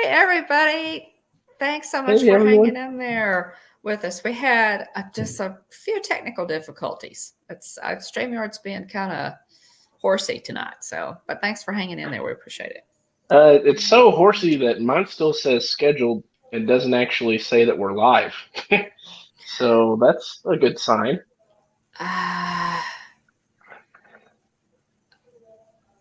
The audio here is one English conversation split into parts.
everybody. Thanks so much Hey, for everyone. hanging in there with us. We had just a few technical difficulties. It's StreamYard's being kind of horsey tonight. But thanks for hanging in there. We appreciate it. It's so horsey that mine still says scheduled and doesn't actually say that we're live. So that's a good sign.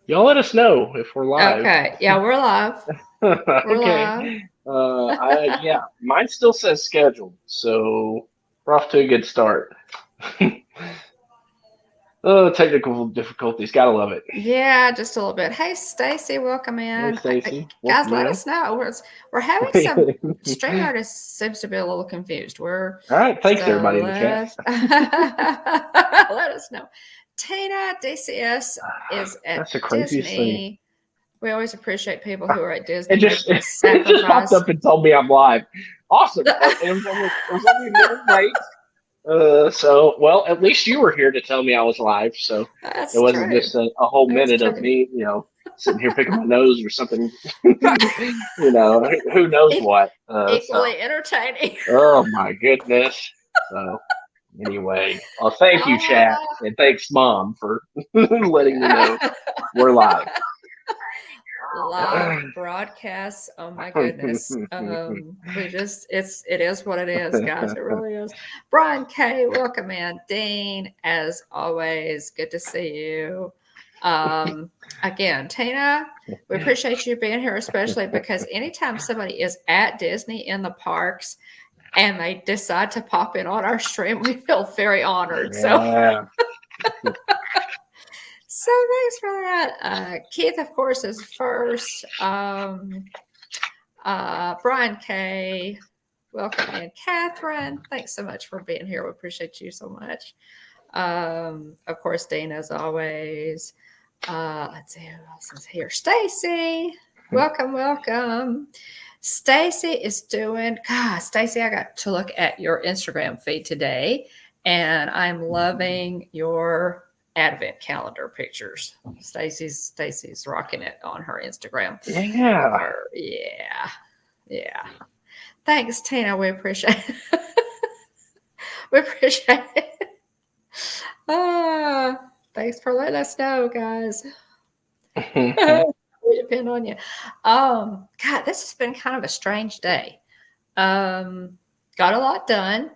Y'all let us know if we're live. Okay. Yeah, we're live. We're Okay. live. Yeah, mine still says scheduled, so we're off to a good start. Oh, technical difficulties. Gotta love it. Yeah, just a little bit. Hey, Stacy, welcome Hey, in. Stacy. Guys, Welcome let in. us know. We're having some StreamYard seems to be a little confused. All right. Thanks, everybody in the chat. Let us know. Tina DCS is at That's the craziest thing. Disney. We always appreciate people who are at Disney It just making a it just popped sacrifice. up and told me I'm live. Awesome. It was only a minute late. So, well, at least you were here to tell me I was live, so That's it wasn't true. just a whole That's minute of true. me, sitting here picking my nose or something. Who knows what. Equally entertaining. Oh my goodness. So anyway, well, thank you, chat, and thanks, Mom, for letting me know we're live. Live broadcasts. Oh my goodness. It is what it is, guys. It really is. Brian K, welcome in. Dean, as always, good to see you. Again, Tina, we appreciate you being here, especially because anytime somebody is at Disney in the parks and they decide to pop in on our stream, we feel very honored. Yeah. So thanks for that. Keith, of course, is first. Brian K, welcome in. Catherine, thanks so much for being here. We appreciate you so much. Of course, Dean, as always. Let's see who else is here. Stacy, welcome. Stacy is doing. God, Stacy, I got to look at your Instagram feed today, and I'm loving your advent calendar pictures. Stacy's rocking it on her Instagram. Yeah. Thanks, Tina. We appreciate it. We appreciate it. Thanks for letting us know, guys. We depend on you. God, this has been kind of a strange day. Got a lot done.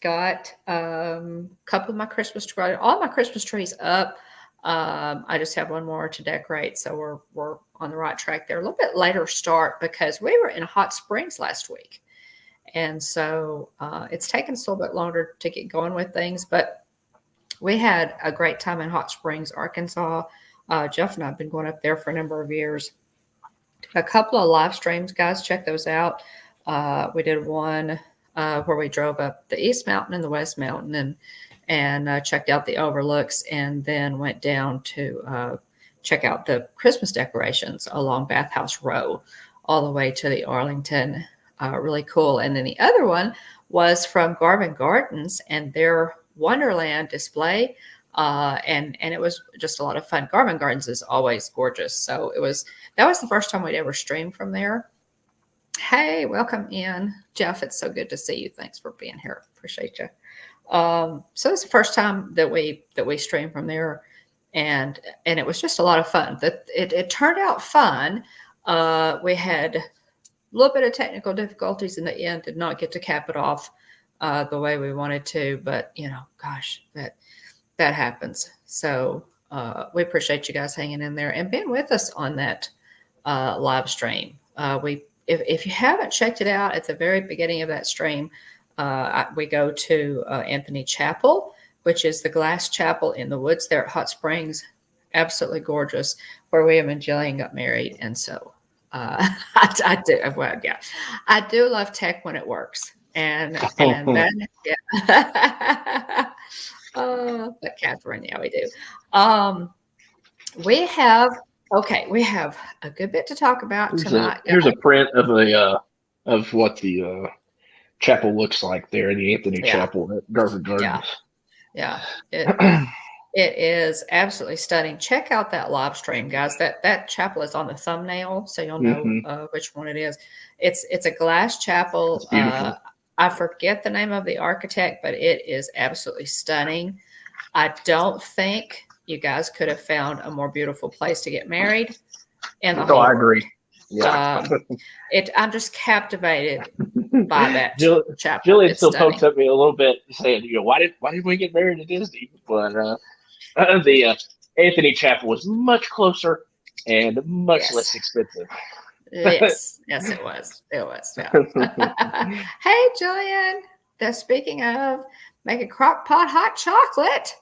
Got a couple of my Christmas trees, all my Christmas trees up. I just have one more to decorate, so we're on the right track there. A little bit later start because we were in Hot Springs last week, and so it's taken us a little bit longer to get going with things. But we had a great time in Hot Springs, Arkansas. Jeff and I have been going up there for a number of years. A couple of live streams, guys, check those out. We did one where we drove up the East Mountain and the West Mountain and checked out the overlooks, and then went down to check out the Christmas decorations along Bathhouse Row all the way to the Arlington. Really cool. And then the other one was from Garvin Gardens and their Wonderland display. And it was just a lot of fun. Garvin Gardens is always gorgeous. So that was the first time we'd ever streamed from there. Hey, welcome in, Jeff. It's so good to see you. Thanks for being here. Appreciate you. So it's the first time that we streamed from there, and it was just a lot of fun. It turned out fun. We had a little bit of technical difficulties in the end. Did not get to cap it off the way we wanted to, but gosh, that happens. So we appreciate you guys hanging in there and being with us on that live stream. If you haven't checked it out at the very beginning of that stream, we go to Anthony Chapel, which is the glass chapel in the woods there at Hot Springs. Absolutely gorgeous, where William and Jillian got married. And so I do. Well, yeah, I do love tech when it works. And then, yeah. But Catherine, yeah, we do. We have a good bit to talk about tonight. Here's a print of what the chapel looks like there, the Anthony Chapel at Garvin Gardens. Yeah. It is absolutely stunning. Check out that live stream, guys. That chapel is on the thumbnail, so you'll know which one it is. It's a glass chapel. It's beautiful. I forget the name of the architect, but it is absolutely stunning. I don't think you guys could have found a more beautiful place to get married in the whole I world. agree. Yeah. I'm just captivated by that chapel. Jillian It's still stunning. pokes at me a little bit, saying, why did we get married at Disney? But the Anthony Chapel was much closer and much less expensive. Yes, it was. It was. Yeah. Hey, Jillian. Speaking of making crock pot hot chocolate.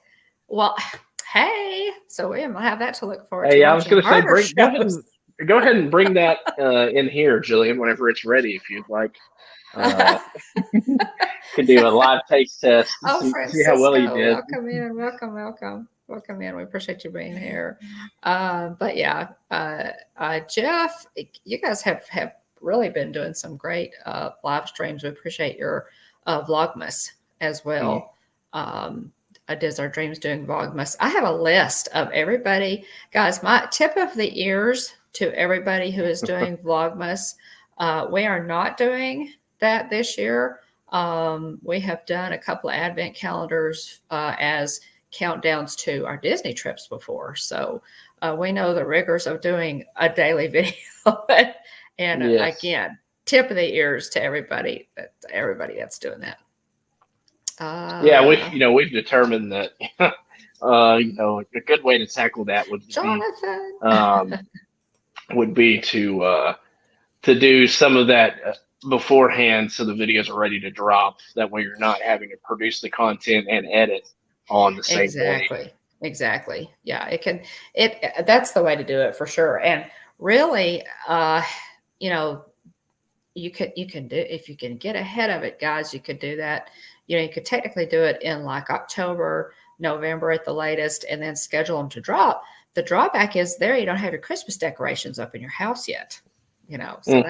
Well, hey. So we might have that to look forward to. Hey, I was going to say, go ahead and bring that in here, Jillian, whenever it's ready, if you'd like. Could do a live taste test to see how well you did. Welcome in. Welcome in. We appreciate you being here. But yeah, Jeff, you guys have really been doing some great live streams. We appreciate your Vlogmas as well. Does Our Dreams doing Vlogmas? I have a list of everybody. Guys, my tip of the ears to everybody who is doing Vlogmas. We are not doing that this year. We have done a couple of advent calendars as countdowns to our Disney trips before. So we know the rigors of doing a daily video. And again, tip of the ears to everybody that's doing that. We've determined that a good way to tackle that would be to do some of that beforehand, so the videos are ready to drop. That way, you're not having to produce the content and edit on the same day. Exactly. Yeah, that's the way to do it for sure. And really, you can do, if you can get ahead of it, guys, you could do that. You could technically do it in like October, November at the latest, and then schedule them to drop. The drawback is you don't have your Christmas decorations up in your house yet. So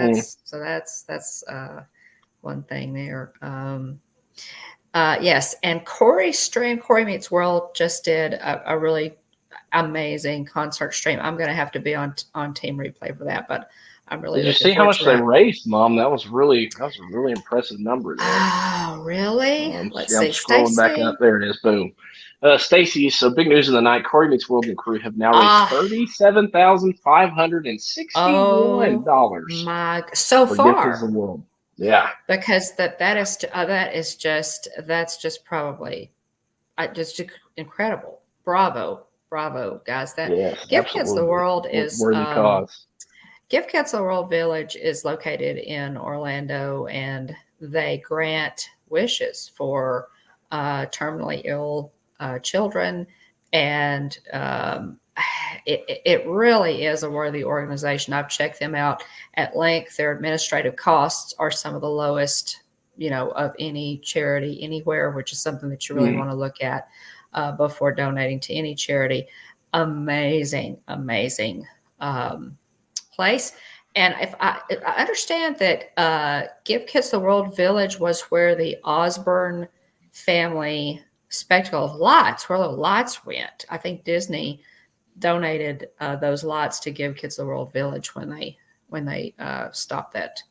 that's one thing there. Yes, and Corey Meets World just did a really amazing concert stream. I'm going to have to be on Team Replay for that, but I'm really. Did you see how much they raised, Mom? That was a really impressive number there. Oh, really? Let's see. I'm scrolling back up. There it is. Boom. Stacy, so big news of the night. Corey Meets World and crew have now raised $37,561. So far. Gift of the World. Yeah. Because that's just probably just incredible. Bravo, guys. Gift Kids of the World is worthy cause. Gift Kids of the World Village is located in Orlando, and they grant wishes for terminally ill children, and it really is a worthy organization. I've checked them out at length. Their administrative costs are some of the lowest, of any charity anywhere, which is something that you really want to look at before donating to any charity. Amazing place. And if I understand that Give Kids the World Village was where the Osborne family spectacle of lights, where the lights went. I think Disney donated those lights to Give Kids the World Village when they stopped that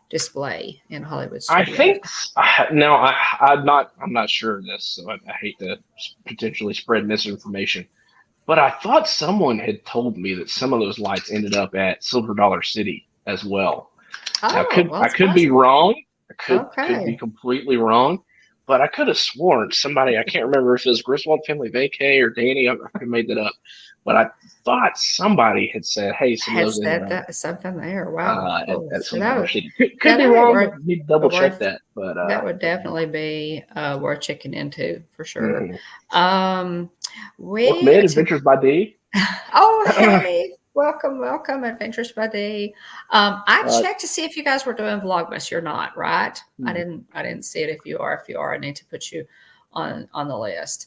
display in Hollywood Studios. I think I'm not sure of this, so I hate to potentially spread misinformation. But I thought someone had told me that some of those lights ended up at Silver Dollar City as well. I could be wrong. I could be completely wrong. But I could have sworn somebody, I can't remember if it was Griswold Family Vacay or Danny, I made that up. But I thought somebody had said, hey, some of those something there. Wow. At Silver Dollar City. Could be wrong, but need to double check that. But that would definitely be worth checking into for sure. Adventures by D. Oh, hey. Welcome, Adventures by D. I checked to see if you guys were doing Vlogmas. You're not, right? I didn't see it. If you are, I need to put you on the list.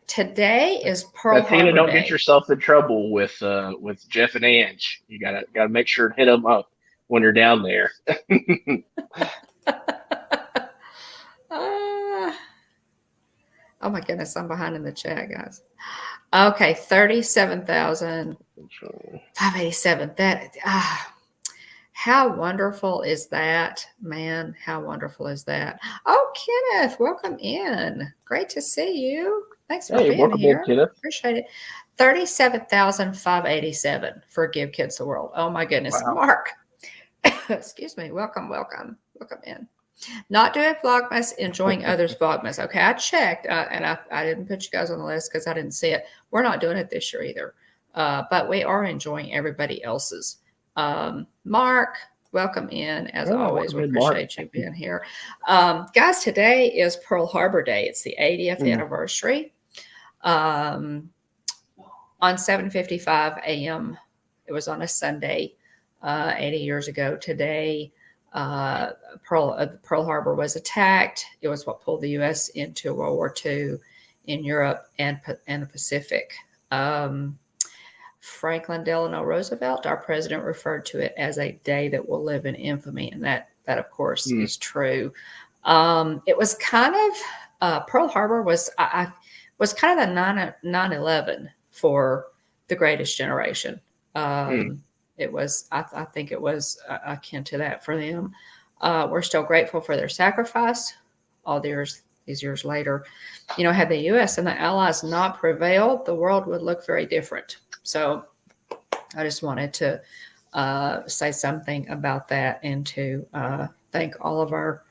Today is Pearl Harbor Day. Don't get yourself in trouble with Jeff and Ange. You gotta make sure to hit them up when you're down there. Oh my goodness, I'm behind in the chat, guys. Okay, 37,587. That how wonderful is that, man? How wonderful is that? Oh, Kenneth, welcome in. Great to see you. Thanks for Hey, being welcome in, here. Kenneth. Appreciate it. 37,587 for Give Kids the World. Oh my goodness, Wow. Mark. Excuse me. Welcome in. Not doing Vlogmas, enjoying others' Vlogmas. Okay, I checked, and I didn't put you guys on the list because I didn't see it. We're not doing it this year either, but we are enjoying everybody else's. Mark, welcome in. As always, we appreciate you being here. Guys, today is Pearl Harbor Day. It's the 80th anniversary. On 7:55 a.m., it was on a Sunday, 80 years ago today. Pearl Harbor was attacked. It was what pulled the U.S. into World War II in Europe and the Pacific. Franklin Delano Roosevelt, our president, referred to it as a day that will live in infamy, and that of course is true. It was kind of Pearl Harbor was was kind of the 9/11 for the Greatest Generation. It was, I think it was akin to that for them. We're still grateful for their sacrifice all these years later. You know, had the U.S. and the Allies not prevailed, the world would look very different. So I just wanted to say something about that and to thank all of our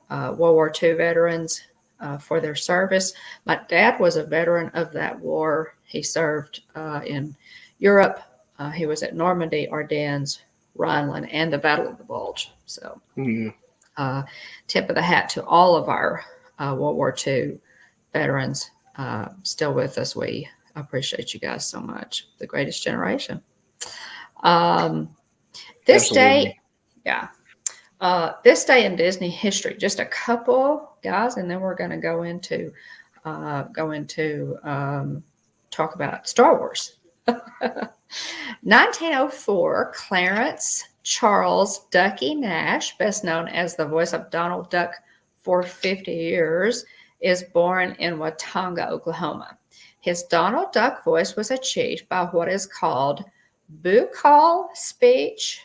World War II veterans for their service. My dad was a veteran of that war. He served in Europe. He was at Normandy, Ardennes, Rhineland, and the Battle of the Bulge. So, tip of the hat to all of our World War II veterans still with us. We appreciate you guys so much. The Greatest Generation. This day in Disney history, just a couple guys, and then we're going to go into talk about Star Wars. 1904, Clarence Charles Ducky Nash, best known as the voice of Donald Duck for 50 years, is born in Watauga, Oklahoma. His Donald Duck voice was achieved by what is called buccal speech,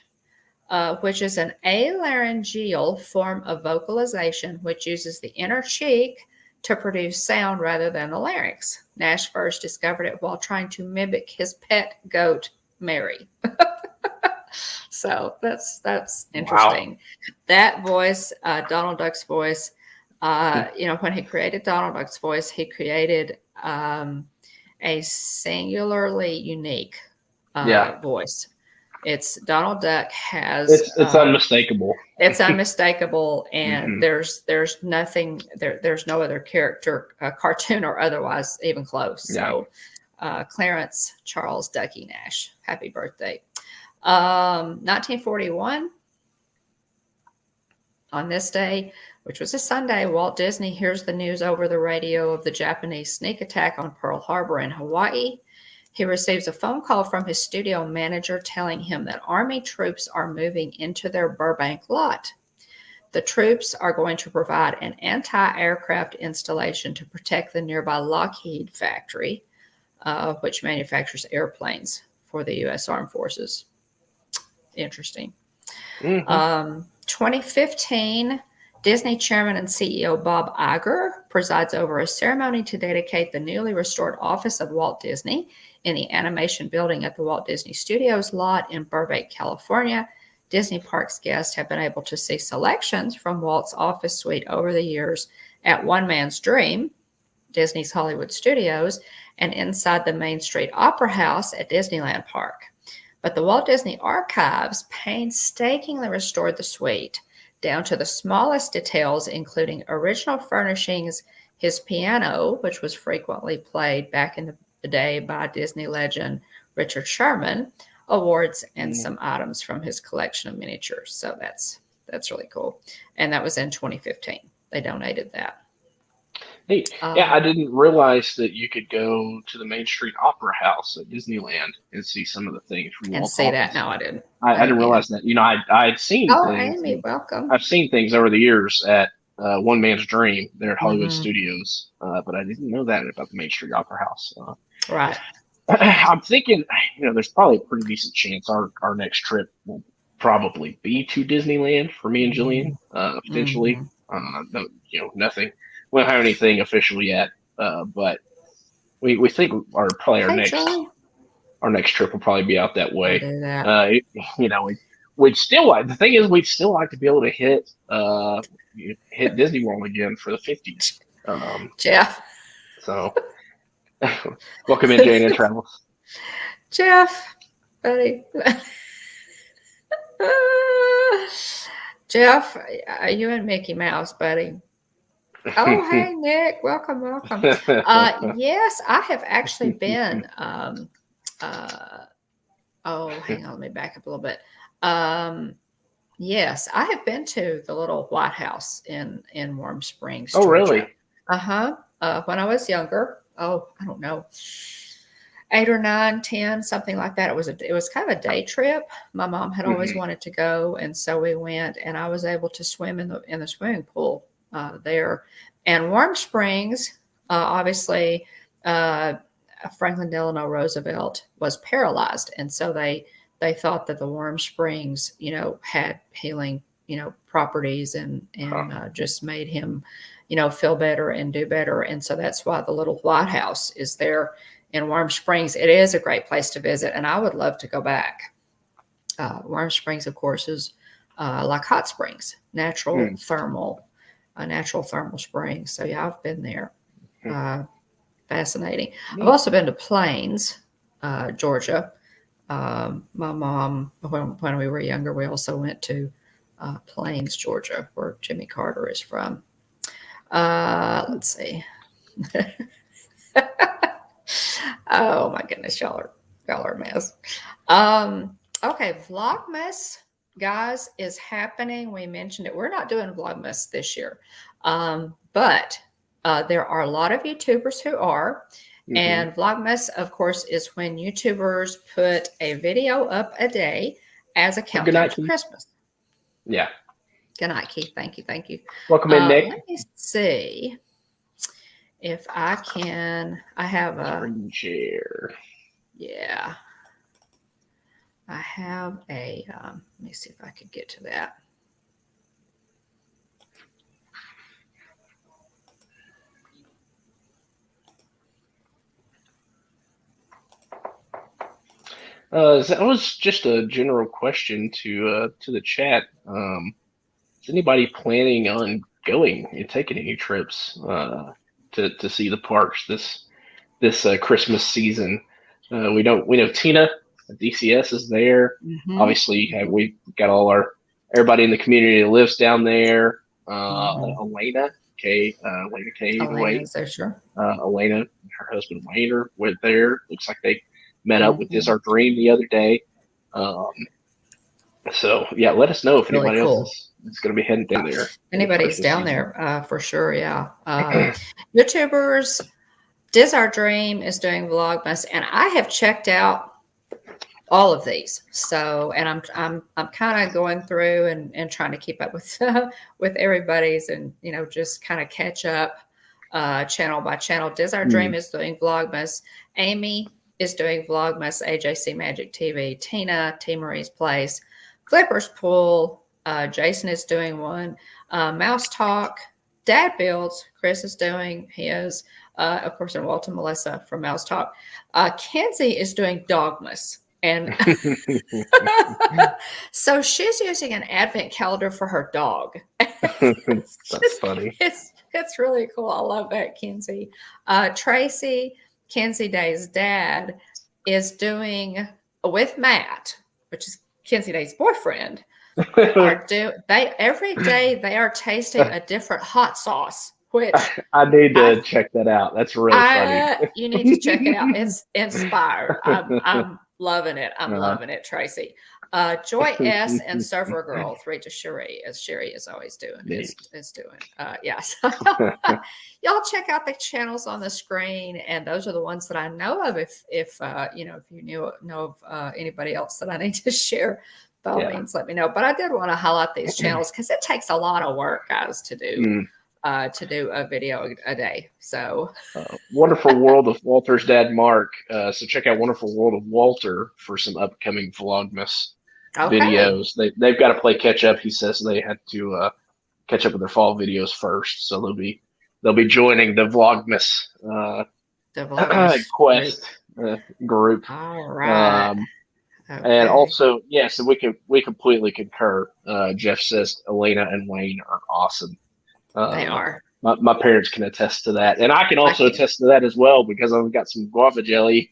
which is an alaryngeal form of vocalization which uses the inner cheek to produce sound rather than the larynx. Nash first discovered it while trying to mimic his pet goat, Mary. So that's interesting. Wow. That voice, Donald Duck's voice, when he created Donald Duck's voice, he created a singularly unique voice. It's Donald Duck has. It's unmistakable. It's unmistakable, and there's nothing there. There's no other character, cartoon or otherwise, even close. Yeah. So, Clarence Charles Ducky Nash, happy birthday! 1941. On this day, which was a Sunday, Walt Disney hears the news over the radio of the Japanese sneak attack on Pearl Harbor in Hawaii. He receives a phone call from his studio manager telling him that Army troops are moving into their Burbank lot. The troops are going to provide an anti-aircraft installation to protect the nearby Lockheed factory, which manufactures airplanes for the U.S. Armed Forces. Interesting. 2015, Disney chairman and CEO Bob Iger presides over a ceremony to dedicate the newly restored office of Walt Disney in the animation building at the Walt Disney Studios lot in Burbank, California. Disney Parks guests have been able to see selections from Walt's office suite over the years at One Man's Dream, Disney's Hollywood Studios, and inside the Main Street Opera House at Disneyland Park. But the Walt Disney Archives painstakingly restored the suite down to the smallest details, including original furnishings, his piano, which was frequently played back in the day by Disney legend Richard Sherman, awards, and some items from his collection of miniatures. So that's really cool. And that was in 2015. They donated that. Hey, I didn't realize that you could go to the Main Street Opera House at Disneyland and see some of the things from Walt's office. That. No, I didn't. I didn't realize that. You know, I had seen things. Amy, welcome. I've seen things over the years at One Man's Dream there at Hollywood Mm-hmm. Studios, but I didn't know that about the Main Street Opera House. Right. I'm thinking, there's probably a pretty decent chance our next trip will probably be to Disneyland for me and Mm-hmm. Jillian, potentially. Mm-hmm. No, nothing. We don't have anything official yet, but we think our Hey, next Joey. our next trip will probably be out that I'll way. do that. Uh, we'd still like the thing is we'd still like to be able to hit Disney World again for the 50th. Um, Jeff. so welcome in, Jane and Travels. Jeff, buddy. Jeff, are you and Mickey Mouse, buddy? Oh, hey, Nick. Welcome, welcome. Yes, I have actually been. Hang on. Let me back up a little bit. Yes, I have been to the little White House in Warm Springs, Oh, Georgia. really? Uh-huh. When I was younger. Oh, I don't know. 8 or 9, 10, something like that. It was kind of a day trip. My mom had always wanted to go, and so we went, and I was able to swim in the swimming pool there. And Warm Springs, obviously, Franklin Delano Roosevelt was paralyzed, and so they thought that the Warm Springs, had healing, properties and just made him, feel better and do better. And so that's why the little White House is there in Warm Springs. It is a great place to visit, and I would love to go back. Warm Springs, of course, is like hot springs, natural thermal springs. So yeah, I've been there. Fascinating. I've also been to Plains, Georgia. My mom, when we were younger, we also went to Plains, Georgia, where Jimmy Carter is from. Let's see. Oh my goodness, y'all are a mess. Okay, Vlogmas, guys, is happening. We mentioned it. We're not doing Vlogmas this year, but there are a lot of YouTubers who are. And Vlogmas, of course, is when YouTubers put a video up a day as a countdown to Christmas. Yeah. Good night, Keith. Thank you. Thank you. Welcome in, Nick. Let me see if I can. I have a screen share. Yeah. I have a, let me see if I could get to that. That was just a general question to the chat. Is anybody planning on going and taking any trips to see the parks this Christmas season? We know Tina at DCS is there. Obviously, we got everybody in the community that lives down there. Elena K. Elena's there, sure. Elena and her husband Wayne went there. Looks like they met up with This Our Dream the other day. So yeah, let us know if anybody else is going to be heading down there. Anybody's down there, for sure. Yeah. YouTubers, This Our Dream is doing Vlogmas, and I have checked out all of these. So, and I'm kind of going through and trying to keep up with with everybody's, and just kind of catch up channel by channel. This Our Dream is doing Vlogmas. Amy is doing Vlogmas. AJC Magic TV. Tina, T Marie's Place. Flipper's Pool. Jason is doing one. Mouse Talk. Dad Builds. Chris is doing his. Of course, and Walton Melissa from Mouse Talk. Kenzie is doing Dogmas. And so she's using an advent calendar for her dog. That's funny. It's really cool. I love that, Kenzie. Tracy, Kenzie Day's dad, is doing with Matt, which is Kenzie Day's boyfriend. Every day they are tasting a different hot sauce. Which I need to check that out. That's really funny. You need to check it out. It's inspired. I'm loving it. I'm loving it, Tracy. Joy S and Surfer Girl 3 to Sherry, as Sherry is always doing. Is doing. Yes. Y'all check out the channels on the screen, and those are the ones that I know of. If you know of anybody else that I need to share by all Yeah. means, let me know. But I did want to highlight these channels because it takes a lot of work, guys, to do a video a day. So Wonderful World of Walter's dad, Mark. So check out Wonderful World of Walter for some upcoming Vlogmas okay, videos. They've got to play catch up. He says they had to catch up with their fall videos first, so they'll be joining the Vlogmas the Vlogmas group. quest group. All right. And Okay. also, yeah, so we completely concur. Jeff says Elena and Wayne are awesome. They Uh, are. my parents can attest to that, and I can I also can. attest to that as well because I've got some guava jelly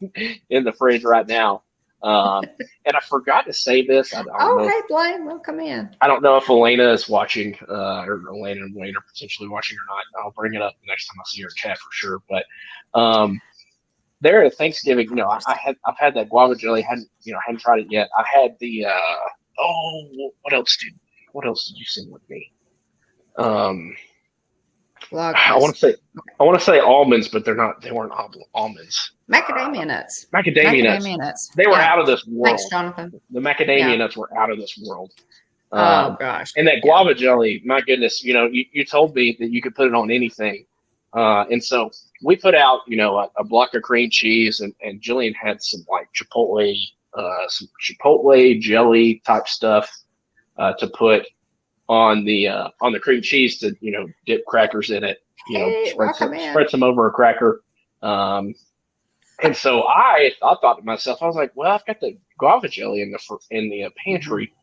in the fridge right now. And I forgot to say this. Oh, hey, Blaine, welcome in. I don't know if Elena is watching, or Elena and Wayne are potentially watching or not. I'll bring it up the next time I see her in chat for sure. But there at Thanksgiving, I've had that guava jelly. Hadn't tried it yet. I had the what else did you send with me? I want Vlogmas. to say almonds, but they weren't almonds. Macadamia nuts. Macadamia Macadamia nuts. nuts. They were Yeah. out of this world. Thanks, Jonathan. The macadamia Yeah. nuts were out of this world. Oh gosh. And that Yeah. guava jelly, my goodness, you told me that you could put it on anything. And so we put out, a block of cream cheese, and Jillian had some like some Chipotle jelly type stuff to put on the cream cheese to dip crackers in it, Hey, welcome in. spread some over a cracker. And so I thought to myself, I was like, well, I've got the guava jelly in the pantry.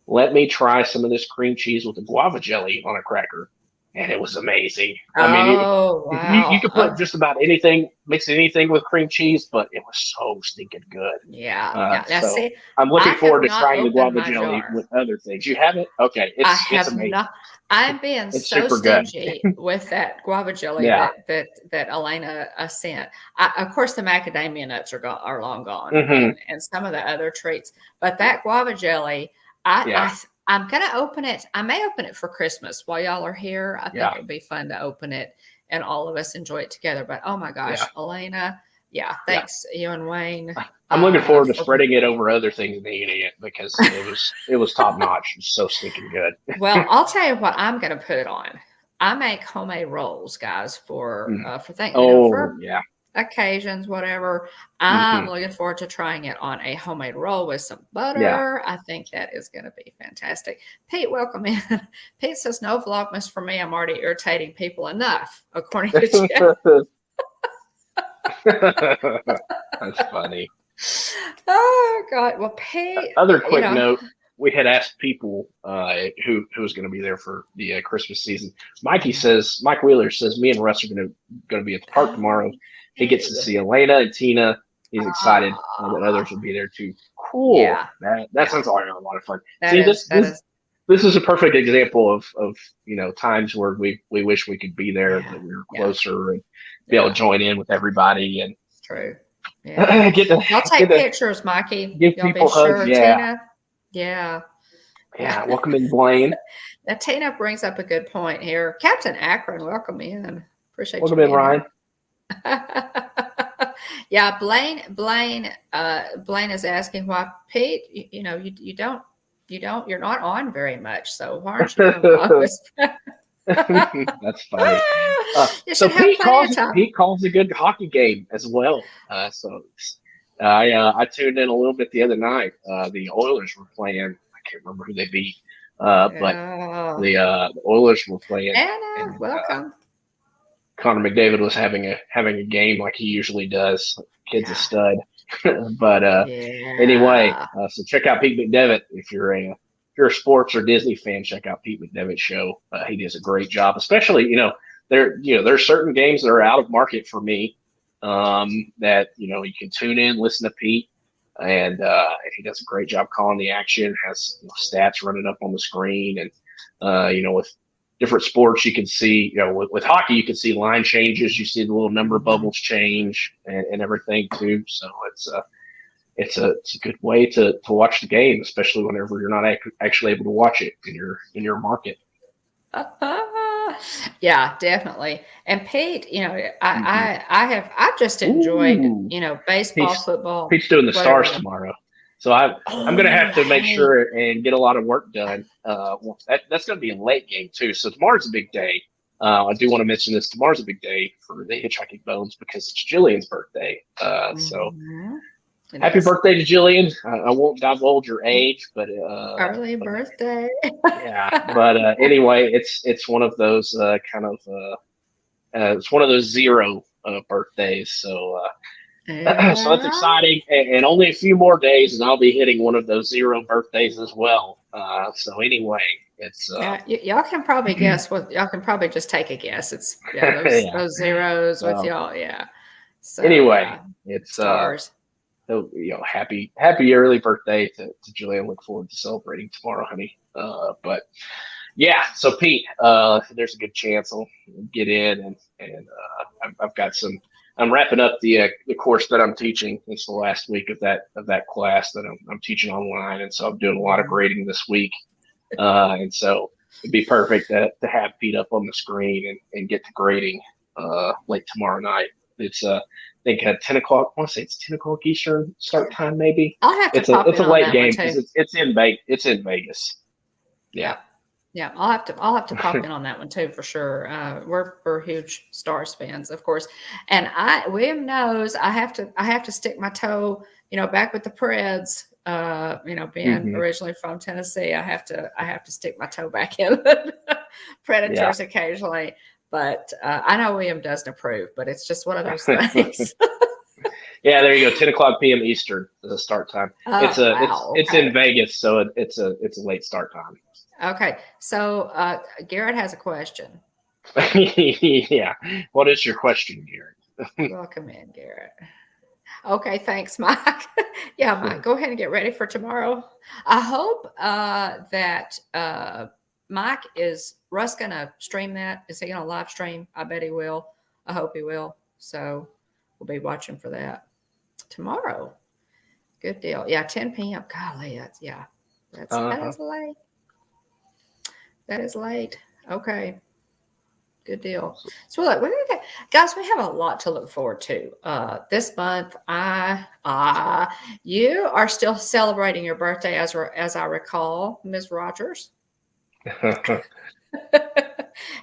Let me try some of this cream cheese with the guava jelly on a cracker. And it was amazing. I mean, wow. you could put just about anything, mix anything with cream cheese, but it was so stinking good. Yeah. Now, So see, I'm looking I forward have to not trying the opened guava my jelly jar. with other things. You haven't? Okay. I It's have amazing. not. I'm being It's so super good. stingy with that guava jelly Yeah. that Elena sent. Of course, the macadamia nuts are long gone, Mhm. and some of the other treats. But that guava jelly, I'm gonna open it. I may open it for Christmas while y'all are here. I think it would be fun to open it and all of us enjoy it together. But oh my gosh, Elena, thanks you and Wayne. I'm looking forward to spreading it over other things and eating it because it was top notch. It was so stinking good. Well, I'll tell you what I'm going to put it on. I make homemade rolls, guys, for occasions, whatever. I'm looking forward to trying it on a homemade roll with some butter. Yeah. I think that is going to be fantastic. Pete, welcome in. Pete says no Vlogmas for me. I'm already irritating people enough, according to Jeff. That's funny. Oh God! Well, Pete. Other quick note: we had asked people who was going to be there for the Christmas season. Mike Wheeler says me and Russ are going to be at the park tomorrow. He gets to see Elena and Tina. He's excited that others will be there too. Cool. Yeah. That sounds like a lot of fun. This is a perfect example of times where we wish we could be there, that we were closer and be able to join in with everybody. And true. Yeah. Y'all take pictures, Mikey. Give people hugs. Tina. Yeah. Welcome in, Blaine. Now, Tina brings up a good point here. Captain Akron, welcome in. Appreciate you. Welcome in, Ryan. Yeah, Blaine is asking why Pete, you're not on very much. So why aren't you doing That's funny. So Pete calls a good hockey game as well. So I tuned in a little bit the other night. The Oilers were playing. I can't remember who they beat, but the Oilers were playing. Anna, welcome. Connor McDavid was having a game like he usually does. Kid's a stud. But anyway, so check out Pete McDevitt if you're a sports or Disney fan. Check out Pete McDevitt's show. He does a great job. Especially, there's certain games that are out of market for me that you can tune in, listen to Pete, and he does a great job calling the action. Has stats running up on the screen, and with different sports, you can see, with hockey, you can see line changes. You see the little number bubbles change and everything too. So it's a good way to watch the game, especially whenever you're not actually able to watch it in your market. Yeah, definitely. And Pete, I've just enjoyed, baseball, football. Pete's doing the Stars tomorrow. So I'm going to have Oh, to make hey. sure and get a lot of work done. That's going to be a late game too. So tomorrow's a big day. I do want to mention this. Tomorrow's a big day for the Hitchhiking Bones because it's Jillian's birthday. So Mhm. It happy is. birthday to Jillian. I won't divulge your age, but Early birthday. yeah. But anyway, it's one of those it's one of those zero birthdays. So so that's Yeah. exciting, and only a few more days, and I'll be hitting one of those zero birthdays as well. So anyway, it's Yeah, y'all can probably guess what y'all can probably just take a guess. It's yeah, those yeah. those zeros with So y'all, yeah. So anyway, yeah, it's stars. so, happy early birthday to Julian. Look forward to celebrating tomorrow, honey. But yeah, so Pete, there's a good chance I'll get in, and I've got some. I'm wrapping up the course that I'm teaching. It's the last week of that class that I'm teaching online, and so I'm doing a lot of Mhm. grading this week. And so it'd be perfect to have Pete up on the screen and get to grading late tomorrow night. It's I think at 10 o'clock. I want to say it's 10 o'clock Eastern start time, maybe. I'll have to It's a pop it's in a on late that one game because too. it's in Vegas. Yeah. Yeah. Yeah, I'll have to pop in on that one too for sure. We're huge Stars fans, of course, and William knows I have to stick my toe, back with the Preds. Being Hmm. originally from Tennessee, I have to stick my toe back in Yeah. Predators occasionally. But I know William doesn't approve, but it's just one of those things. Yeah, there you go. 10 o'clock p.m. Eastern is the start time. It's Oh a it's wow, it's okay, in Vegas, so it's a late start time. okay. So Garrett has a question. Yeah. What is your question, Gary? Welcome in, Garrett. Okay, thanks, Mike. Yeah, Mike, go ahead and get ready for tomorrow. I hope that Mike is Russ gonna stream that. Is he gonna live stream? I bet he will. I hope he will. So we'll be watching for that tomorrow. Good deal. Yeah, 10 p.m. Golly, that Uh-huh. is late. That is late. Okay. Good deal. So look, guys, we have a lot to look forward to. This month, you are still celebrating your birthday as I recall, Ms. Rogers.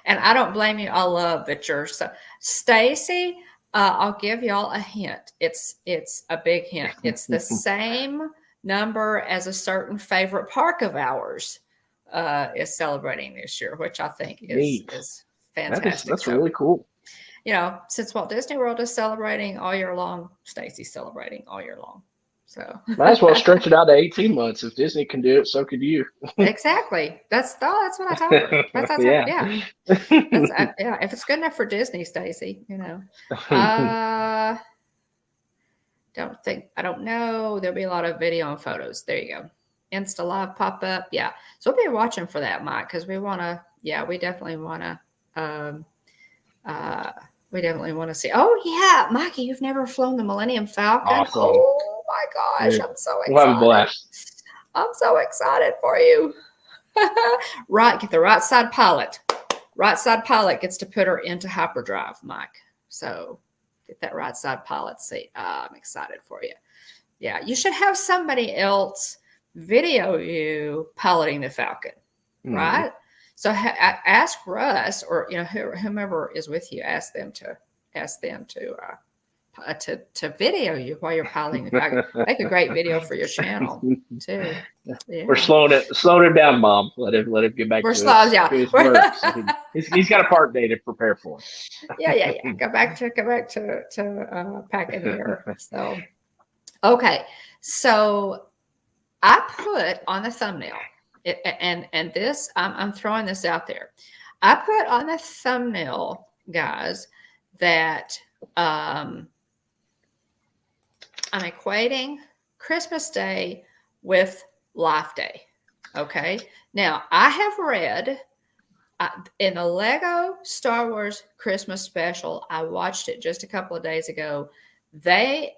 And I don't blame you. I love that you're so Stacy. I'll give y'all a hint. It's a big hint. It's the same number as a certain favorite park of ours is celebrating this year, which I think is Neat. is fantastic. That's So really cool. since Walt Disney World is celebrating all year long, Stacy's celebrating all year long. So Might as well stretch it out to 18 months. If Disney can do it, so could you. exactly. That's what I told her. Yeah. Yeah. Yeah. If it's good enough for Disney, Stacy. Uh, I don't know. There'll be a lot of video and photos. There you go. Insta live pop up. Yeah. So we'll be watching for that, Mike, because we definitely want to, um, uh, we definitely want to see. Oh yeah, Mikey, you've never flown the Millennium Falcon. Awesome. Oh my gosh, I'm so We'll have a excited. blast. I'm so excited for you. Right, get the right side pilot. Right side pilot gets to put her into hyperdrive, Mike. So get that right side pilot seat. I'm excited for you. Yeah, you should have somebody else video you piloting the Falcon, Hmm. right? So ask Russ or whomever is with you. Ask them to video you while you're piloting the Falcon. Make a great video for your channel too. We're Yeah, slowing him down, Mom. Let him get back we're slow. Yeah, to his work. So he's got a park day to prepare for. yeah. Go back to packing here. So okay, so I put on the thumbnail, and this I'm throwing this out there. I put on the thumbnail, guys, that um, I'm equating Christmas Day with Life Day. Okay, now I have read in the Lego Star Wars Christmas special. I watched it just a couple of days ago. They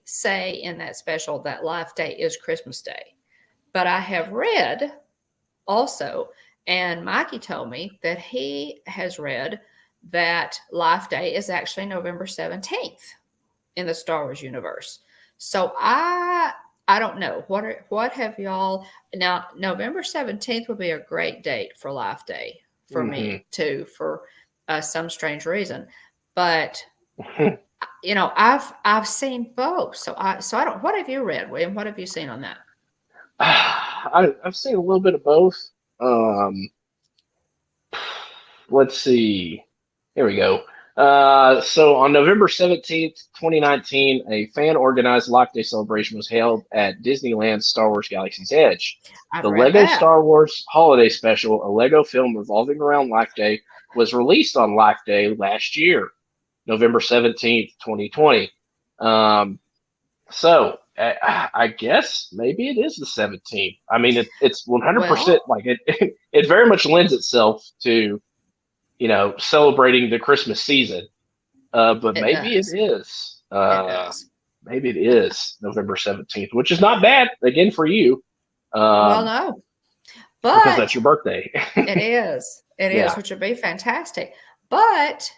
say in that special that Life Day is Christmas Day. But I have read also, and Mikey told me that he has read that Life Day is actually November 17th in the Star Wars universe. So I don't know. What have y'all now? November 17th would be a great date for Life Day for Hmm. me too, for some strange reason. But I've seen both. So I don't. What have you read, William? What have you seen on that? I've seen a little bit of both. Um, let's see. Here we go. So on November 17th, 2019, a fan organized Life Day celebration was held at Disneyland's Star Wars Galaxy's Edge. I've The read Lego that. Star Wars Holiday Special, a Lego film revolving around Life Day, was released on Life Day last year, November 17th, 2020. Um, I guess maybe it is the 17th. I mean, it's 100% Well, like it very much lends itself to, celebrating the Christmas season. But it maybe it does. is. It does. Maybe it is November 17th, which is not bad again for you, Well, um, no, because that's but your birthday. it is. It is, Yeah. which would be fantastic. But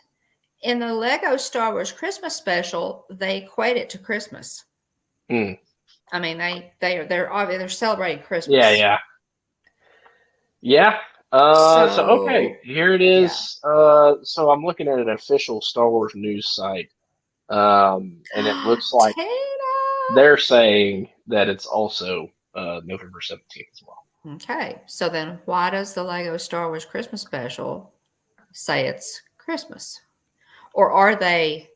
in the Lego Star Wars Christmas special, they equate it to Christmas. Mm. I mean, they're celebrating Yeah. Christmas. Yeah. Yeah. So okay, So here it yeah, is. So I'm looking at an official Star Wars news site, and it looks like Tina. they're saying that it's also November 17th as well. Okay, so then why does the Lego Star Wars Christmas special say it's Christmas? Or are they?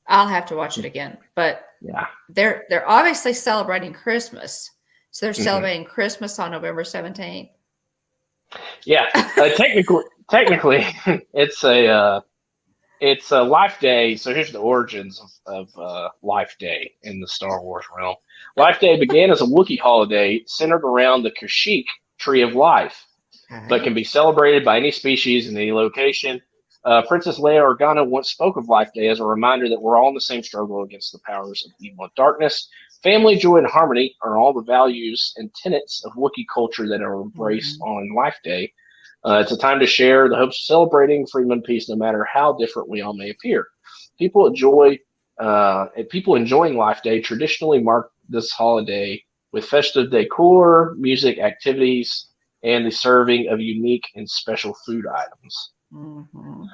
I'll have to watch it again, but Yeah. they're obviously celebrating Christmas. So they're Hmm. celebrating Christmas on November 17th. Yeah. Technically, it's a Life Day. So here's the origins of Life Day in the Star Wars realm. Life Day began as a Wookiee holiday centered around the Kashyyyk Tree of Life, but can Okay. be celebrated by any species in any location. Princess Leia Organa once spoke of Life Day as a reminder that we're all in the same struggle against the powers of evil and darkness. Family, joy, and harmony are all the values and tenets of Wookiee culture that are embraced Mhm. on Life Day. It's a time to share the hopes of celebrating freedom and peace, no matter how different we all may appear. People enjoy, People enjoying Life Day traditionally mark this holiday with festive decor, music, activities, and the serving of unique and special food items. Mhm.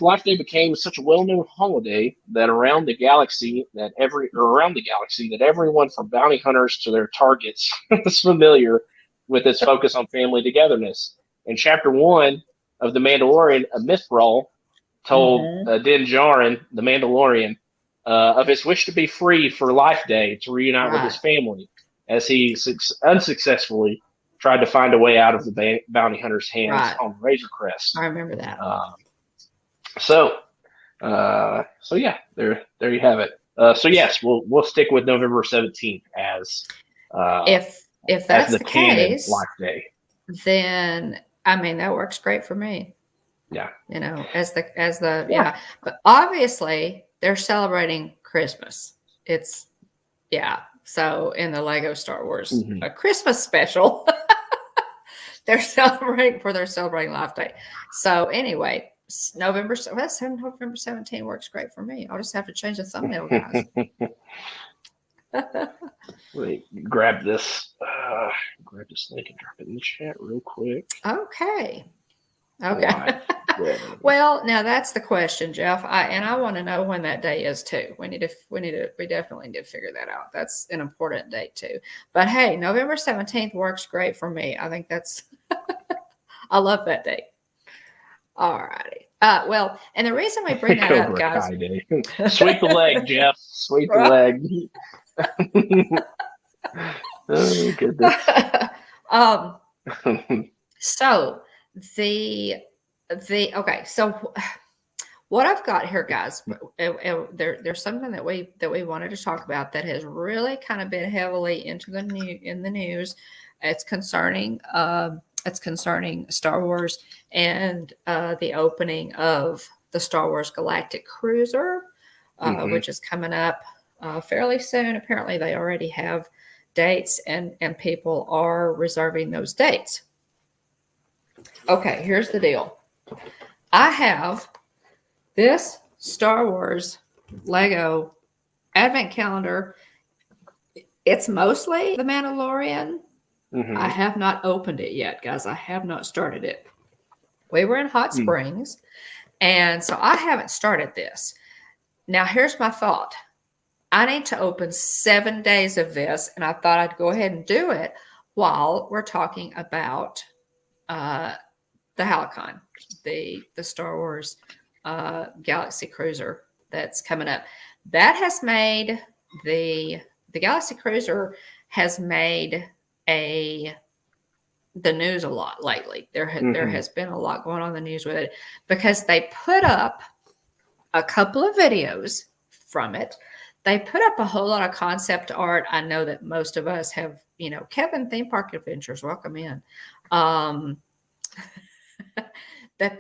Life Day became such a well-known holiday that around the galaxy that everyone from bounty hunters to their targets is familiar with its focus on family togetherness. In Chapter One of The Mandalorian, a mythrol told Mhm. Din Djarin, the Mandalorian, of his wish to be free for Life Day to reunite with his Right. family, as he unsuccessfully tried to find a way out of the bounty hunter's hands Right. on Razor Crest. I remember that. Um, so, yeah, there you have it. So yes, we'll stick with November 17th uh, If as that's the the canon case, Life Day. then I mean that works great for me. Yeah, As the yeah. yeah, but obviously they're celebrating Christmas. It's yeah. So in the Lego Star Wars Hmm. a Christmas special, they're celebrating Life Day. So anyway, November 17 works great for me. I'll just have to change the thumbnail, guys. Wait, grab this link and drop it in the chat real quick. Okay. Okay. Life Day. Well, now that's the question, Jeff. I want to know when that day is too. We definitely need to figure that out. That's an important date too. But hey, November 17th works great for me. I think that's I love that date. All righty. Well, and the reason we bring that up, Cobra guys. Kai Day. Sweep the leg, Jeff. Sweep the leg. Oh goodness. um, so the okay, so what I've got here, guys, there's something that we wanted to talk about that has really kind of been heavily in the news. It's concerning Star Wars and the opening of the Star Wars Galactic Cruiser, Hmm. which is coming up fairly soon. Apparently, they already have dates, and people are reserving those dates. Okay, here's the deal. I have this Star Wars Lego advent calendar. It's mostly The Mandalorian. I Mm-hmm. have not opened it yet, guys. I have not started it. We were in Hot Springs, and so I haven't started this. Now, here's my thought. I need to open 7 days of this, and I thought I'd go ahead and do it while we're talking about uh, the Halcon, the Star Wars Galaxy Cruiser that's coming up. That has made the Galaxy Cruiser has made the news a lot lately. There has been a lot going on in the news with it because they put up a couple of videos from it. They put up a whole lot of concept art. I know that most of us have, Kevin Theme Park Adventures, welcome in. That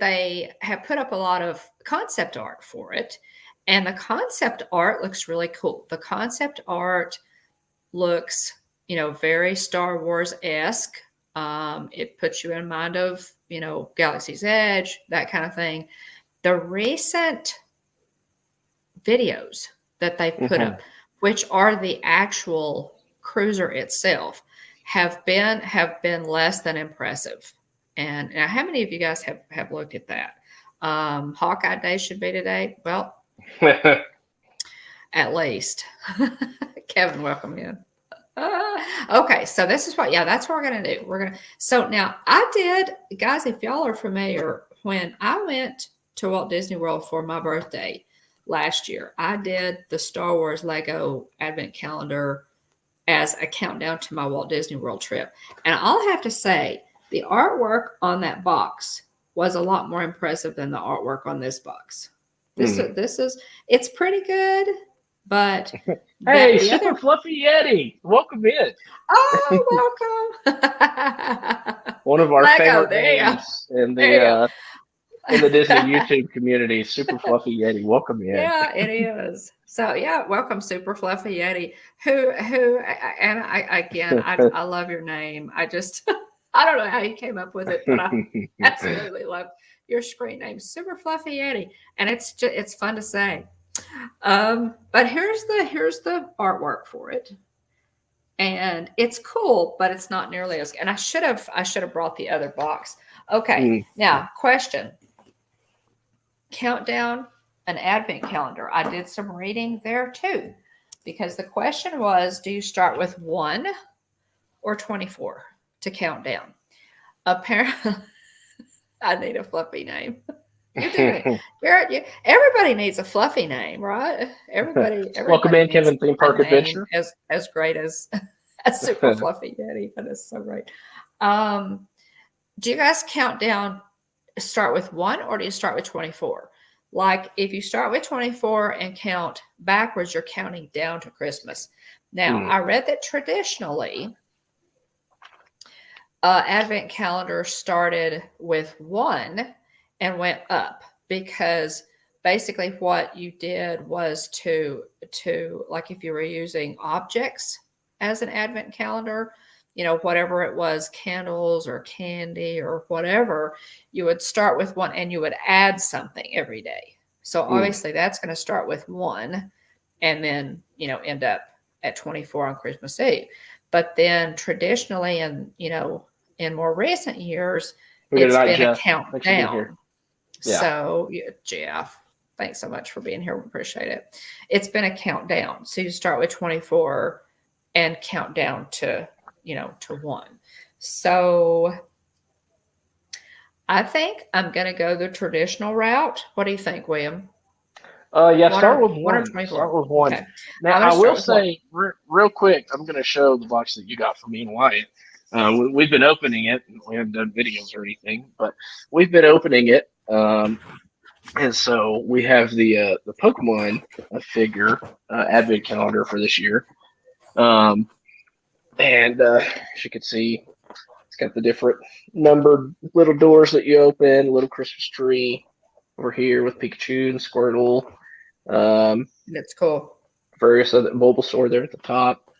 they have put up a lot of concept art for it. And the concept art looks really cool. The concept art looks, very Star Wars-esque. It puts you in mind of, Galaxy's Edge, that kind of thing. The recent videos that they've put up, which are the actual cruiser itself, have been less than impressive. And now, how many of you guys have looked at that? Hawkeye Day should be today. Well, at least. Kevin, welcome in. Okay, so this is that's what we're gonna do. So now I did, guys, if y'all are familiar, when I went to Walt Disney World for my birthday last year, I did the Star Wars Lego Advent Calendar as a countdown to my Walt Disney World trip. And I'll have to say, the artwork on that box was a lot more impressive than the artwork on this box. This is it's pretty good, but hey, Super Fluffy Yeti, welcome in. Oh, welcome! One of our favorite names in the Disney YouTube community, Super Fluffy Yeti, welcome in. Yeah, it is. So yeah, welcome, Super Fluffy Yeti. And I love your name. I just I don't know how you came up with it, but I absolutely love your screen name, Super Fluffy Yeti, and it's fun to say. But here's the artwork for it, and it's cool, but it's not nearly as. And I should have brought the other box. Okay, now question: countdown, an advent calendar. I did some reading there too, because the question was, do you start with 1 or 24 to count down? Apparently, I need a fluffy name. You do. Everybody needs a fluffy name, right? Everybody welcome in, Kevin Theme Park Adventure. As great as a Super Fluffy Yeti. That is so great. Do you guys count down, start with 1, or do you start with 24? Like if you start with 24 and count backwards, you're counting down to Christmas. Now, I read that traditionally, Advent calendar started with 1 and went up, because basically what you did was to like if you were using objects as an Advent calendar, whatever it was, candles or candy or whatever, you would start with 1 and you would add something every day. So obviously that's going to start with 1 and then, end up at 24 on Christmas Eve. But then traditionally, and in more recent years, it's been a countdown. Yeah. So Jeff, thanks so much for being here. We appreciate it. It's been a countdown. So you start with 24 and count down to, to 1. So I think I'm going to go the traditional route. What do you think, William? Start with 1. Start with 1. Okay. Now, I will say real quick, I'm going to show the box that you got for me and Wyatt. We've been opening it. We haven't done videos or anything, but we've been opening it. And so we have the Pokemon figure advent calendar for this year. And as you can see, it's got the different numbered little doors that you open, little Christmas tree over here with Pikachu and Squirtle. That's cool. Various other Bulbasaur there at the top.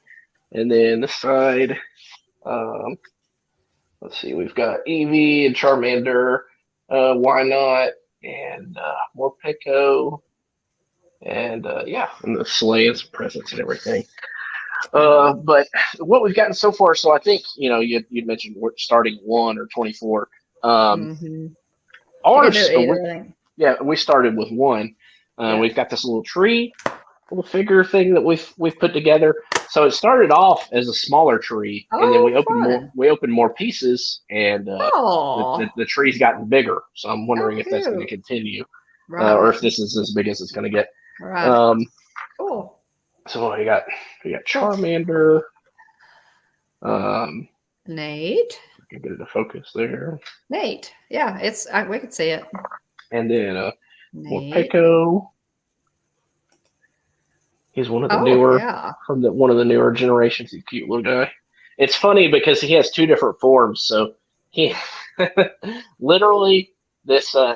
And then this side, let's see, we've got Eevee and Charmander, Why Not, and Morpeko, and and the sleigh and some presents and everything. But what we've gotten so far, so I think you mentioned we're starting 1 or 24. Mm-hmm. You can do Ours, either, I think. we started with 1. Yeah. We've got this little tree, little figure thing that we've put together. So it started off as a smaller tree, and then Oh, fun. we opened more pieces, and Oh, the tree's gotten bigger. So I'm oh, wondering if that's going to cute. continue, or Right. if this is as big as it's going to get. Right. Um, Cool. so we got Cool. Charmander. Um, Nate. I can get it to focus there, Nate. Yeah, we can see it. and then more Nate. Peko. He's one of the Oh, newer yeah. one of the newer generations. He's a cute little guy. It's funny because he has 2 different forms. So he literally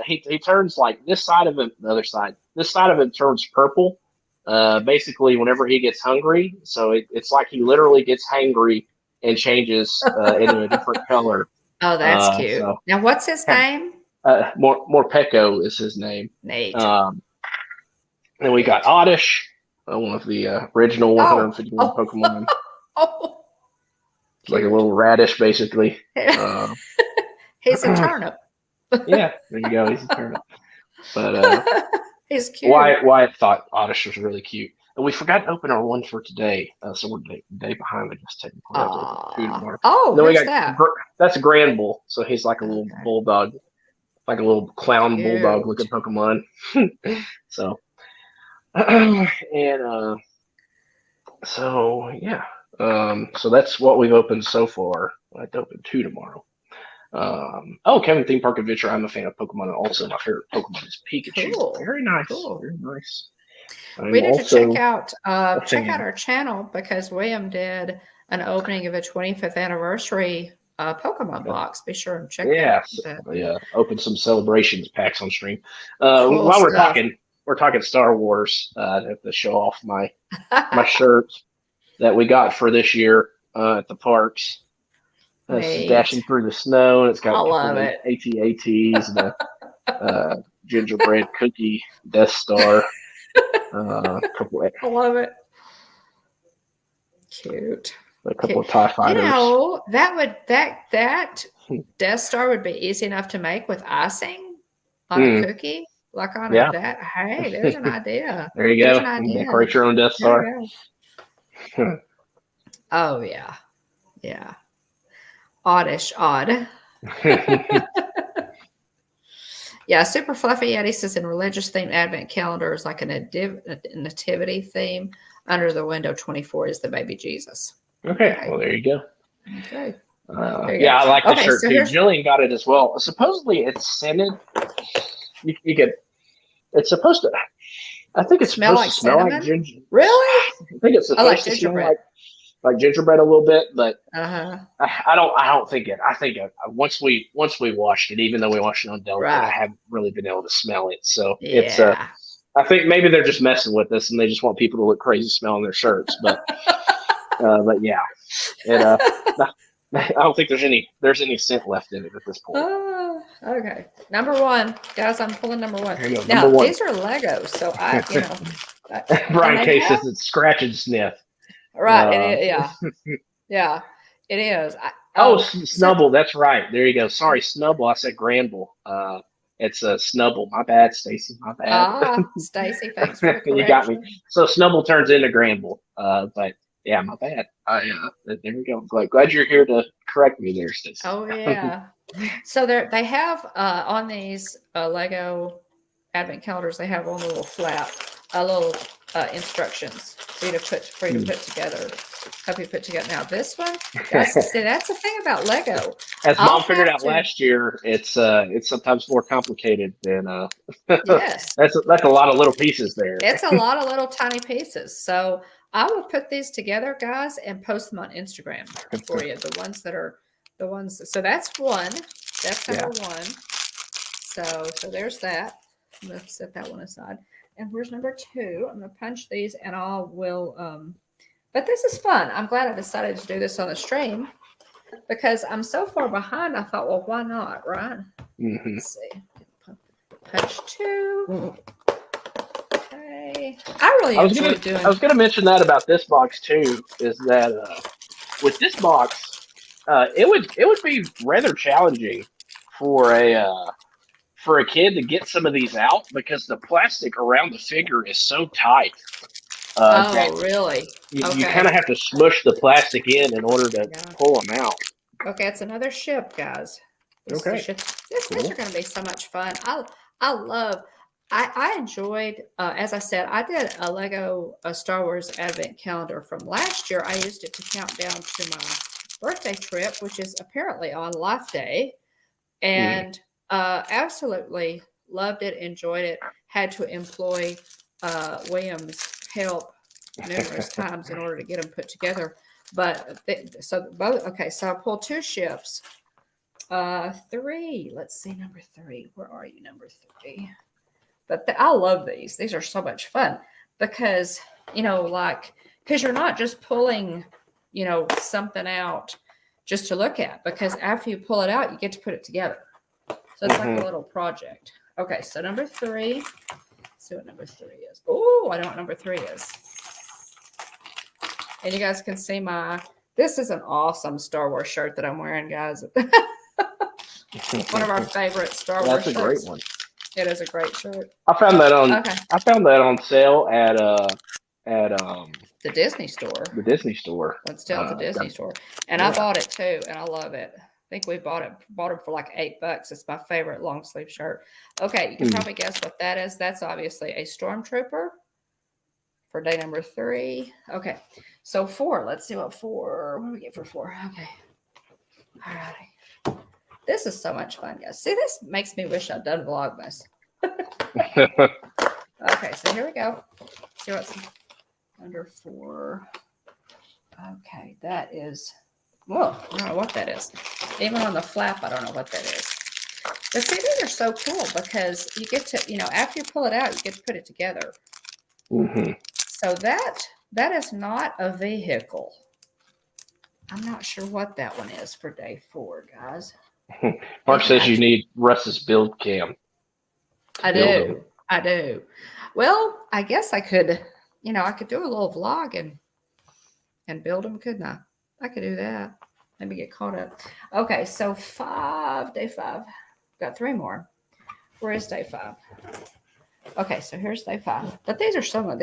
he turns like this side of him, the other side. This side of him turns purple. Basically, whenever he gets hungry, so it's like he literally gets hangry and changes into a different color. Oh, that's cute. So Now, what's his name? more Peko is his name. Nate. Then we got Oddish, one of the original 151 Pokemon. Oh, Like a little radish, basically. He's a turnip. Yeah, there you go. He's a turnip. But he's cute. Wyatt thought Oddish was really cute. And we forgot to open our one for today, so we're a day behind, I guess, technically. Oh, then we got that? That's a Granbull, so he's like a little bulldog, like a little clown bulldog looking Pokemon. So, and so yeah. So that's what we've opened so far. I have to open 2 tomorrow. Kevin Theme Park Adventure. I'm a fan of Pokemon, and also my favorite Pokemon is Pikachu. Cool. Very nice. Cool. Very nice. We need to check out our channel because William did an opening of a 25th anniversary Pokemon box. Be sure and check that. Yeah. Open some celebrations packs on stream. Cool while stuff. we're talking Star Wars. I have to show off my shirt that we got for this year at the parks. It's dashing through the snow, and it's got a couple of AT-ATs and a gingerbread cookie Death Star. Couple I love it. Cute. A couple of TIE fighters. That Death Star would be easy enough to make with icing on a cookie. Like on that. Hey, there's an idea. There you go. Decorate your own Death Star. Oh, yeah. Yeah. Oddish. Odd. Yeah, super fluffy Yeti says in religious themed advent calendar is like a nativity theme. Under the window 24 is the baby Jesus. Okay. Well, there you go. Okay. I like the shirt too. Jillian got it as well. Supposedly it's scented. You could. It's supposed to. I think it's supposed to smell like ginger. Really? I think it's supposed to smell like gingerbread a little bit, but I don't think it. I think once we washed it, even though we washed it on Delta, I haven't really been able to smell it. So it's I think maybe they're just messing with us and they just want people to look crazy smelling their shirts. But yeah, I don't think there's any scent left in it at this point. Okay, number 1, guys. I'm pulling number 1. There you go, now number 1. These are Legos, so Brian K says it's scratch and sniff. Right. Yeah. It is. Snubble. That's right. There you go. Sorry, Snubble. I said Granbull. It's a Snubble. My bad, Stacy. My bad. Stacy, thanks for the correction. You got me. So Snubble turns into Granbull. But yeah, my bad. There we go. Glad you're here to correct me there, Stacy. Oh yeah. So they have on these Lego advent calendars, they have on the little flap little instructions for you to put together. Help you put together. Now this one, that's the thing about Lego. As Mom figured out last year, it's sometimes more complicated than yes. That's a lot of little pieces there. It's a lot of little tiny pieces. So I will put these together, guys, and post them on Instagram for you. The ones. So that's one. That's number 1. So there's that. I'm gonna set that one aside. And where's number 2? I'm gonna punch these, and I will. But this is fun. I'm glad I decided to do this on the stream because I'm so far behind. I thought, well, why not, right? Mm-hmm. Let's see. Punch 2. Okay. Okay. I really enjoyed doing. I was gonna mention that about this box too. Is that with this box, it would be rather challenging for a kid to get some of these out because the plastic around the figure is so tight that Oh, really? you Okay. kind of have to smush the plastic in order to Yeah. pull them out. Okay, it's another ship, guys. This is a Okay, ship. These cool. are going to be so much fun. I love. I enjoyed. As I said, I did a Lego Star Wars Advent calendar from last year. I used it to count down to my birthday trip, which is apparently on Life Day, Mm. and absolutely loved it. Enjoyed it. Had to employ William's help numerous times in order to get them put together. But so both okay. So I pulled two ships. Three. Let's see, number three. Where are you, number three? But I love these. These are so much fun because because you're not just pulling, something out just to look at. Because after you pull it out, you get to put it together. So it's like a little project. Okay, so number three. Let's see what number three is. Oh, I know what number three is. And you guys can see this is an awesome Star Wars shirt that I'm wearing, guys. One of our favorite Star Wars shirts. That's a great one. It is a great shirt. I found that on Okay. I found that on sale at The Disney store. the Disney store. It's still at the Disney store. And I bought it too, and I love it. I think we bought it for like $8. It's my favorite long sleeve shirt. Okay, you can probably guess what that is. That's obviously a stormtrooper for day number 3. Okay, so 4. Let's see what 4. What do we get for 4? Okay. All righty. This is so much fun, guys. See, this makes me wish I'd done Vlogmas. Okay, so here we go. See what's under 4. Okay, that is. Whoa, I don't know what that is. Even on the flap, I don't know what that is. But see, these are so cool because you get to, after you pull it out, you get to put it together. Mm-hmm. So that is not a vehicle. I'm not sure what that one is for day 4, guys. Mark says you need Russ's build cam. I do. Well, I guess I could, I could do a little vlog and build them, couldn't I? I could do that. Let me get caught up. Okay, so day 5. Got 3 more. Where is day 5? Okay, so here's day 5. But these are fun.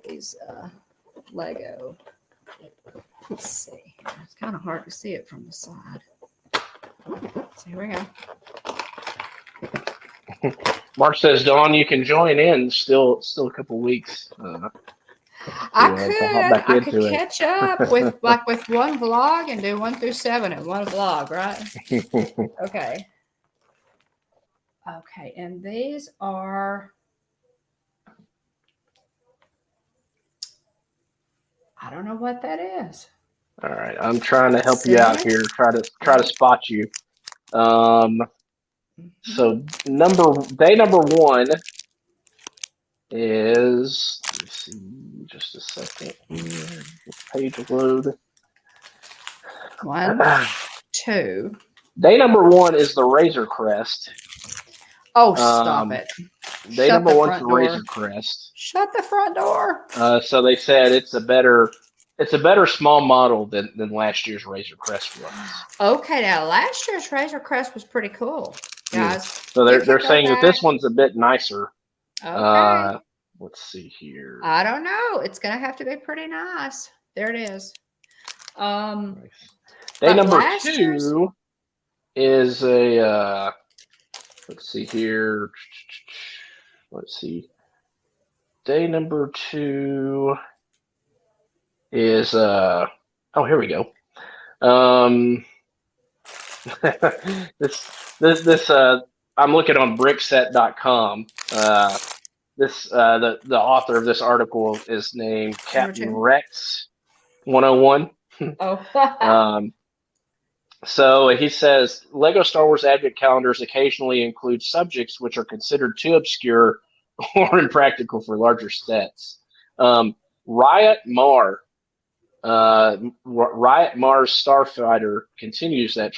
These Lego. Let's see. It's kind of hard to see it from the side. So here we go. Mark says, Dawn, you can join in. Still a couple weeks. I could catch up with with one vlog and do 1 through 7 in one vlog, right? Okay. Okay, and these are. I don't know what that is. All right, I'm trying to help you out here. Try to spot you. So day number 1 is. Let me see, just a second here. Page load. 1, 2. Day number 1 is the Razor Crest. Oh, stop it! Day number 1 is the Razor Crest. Shut the front door. So they said it's a better small model than last year's Razor Crest was. Okay, now last year's Razor Crest was pretty cool, guys. So they're saying that this one's a bit nicer. Okay. Let's see here. I don't know. It's gonna have to be pretty nice. There it is. Day number 2 is a. Let's see here. Let's see. Day number 2 is oh, here we go. This I'm looking on brickset.com. The author of this article is named Captain Rex 101. Oh. So he says Lego Star Wars Advent calendars occasionally include subjects which are considered too obscure or impractical for larger sets. Riot Mar's Starfighter continues that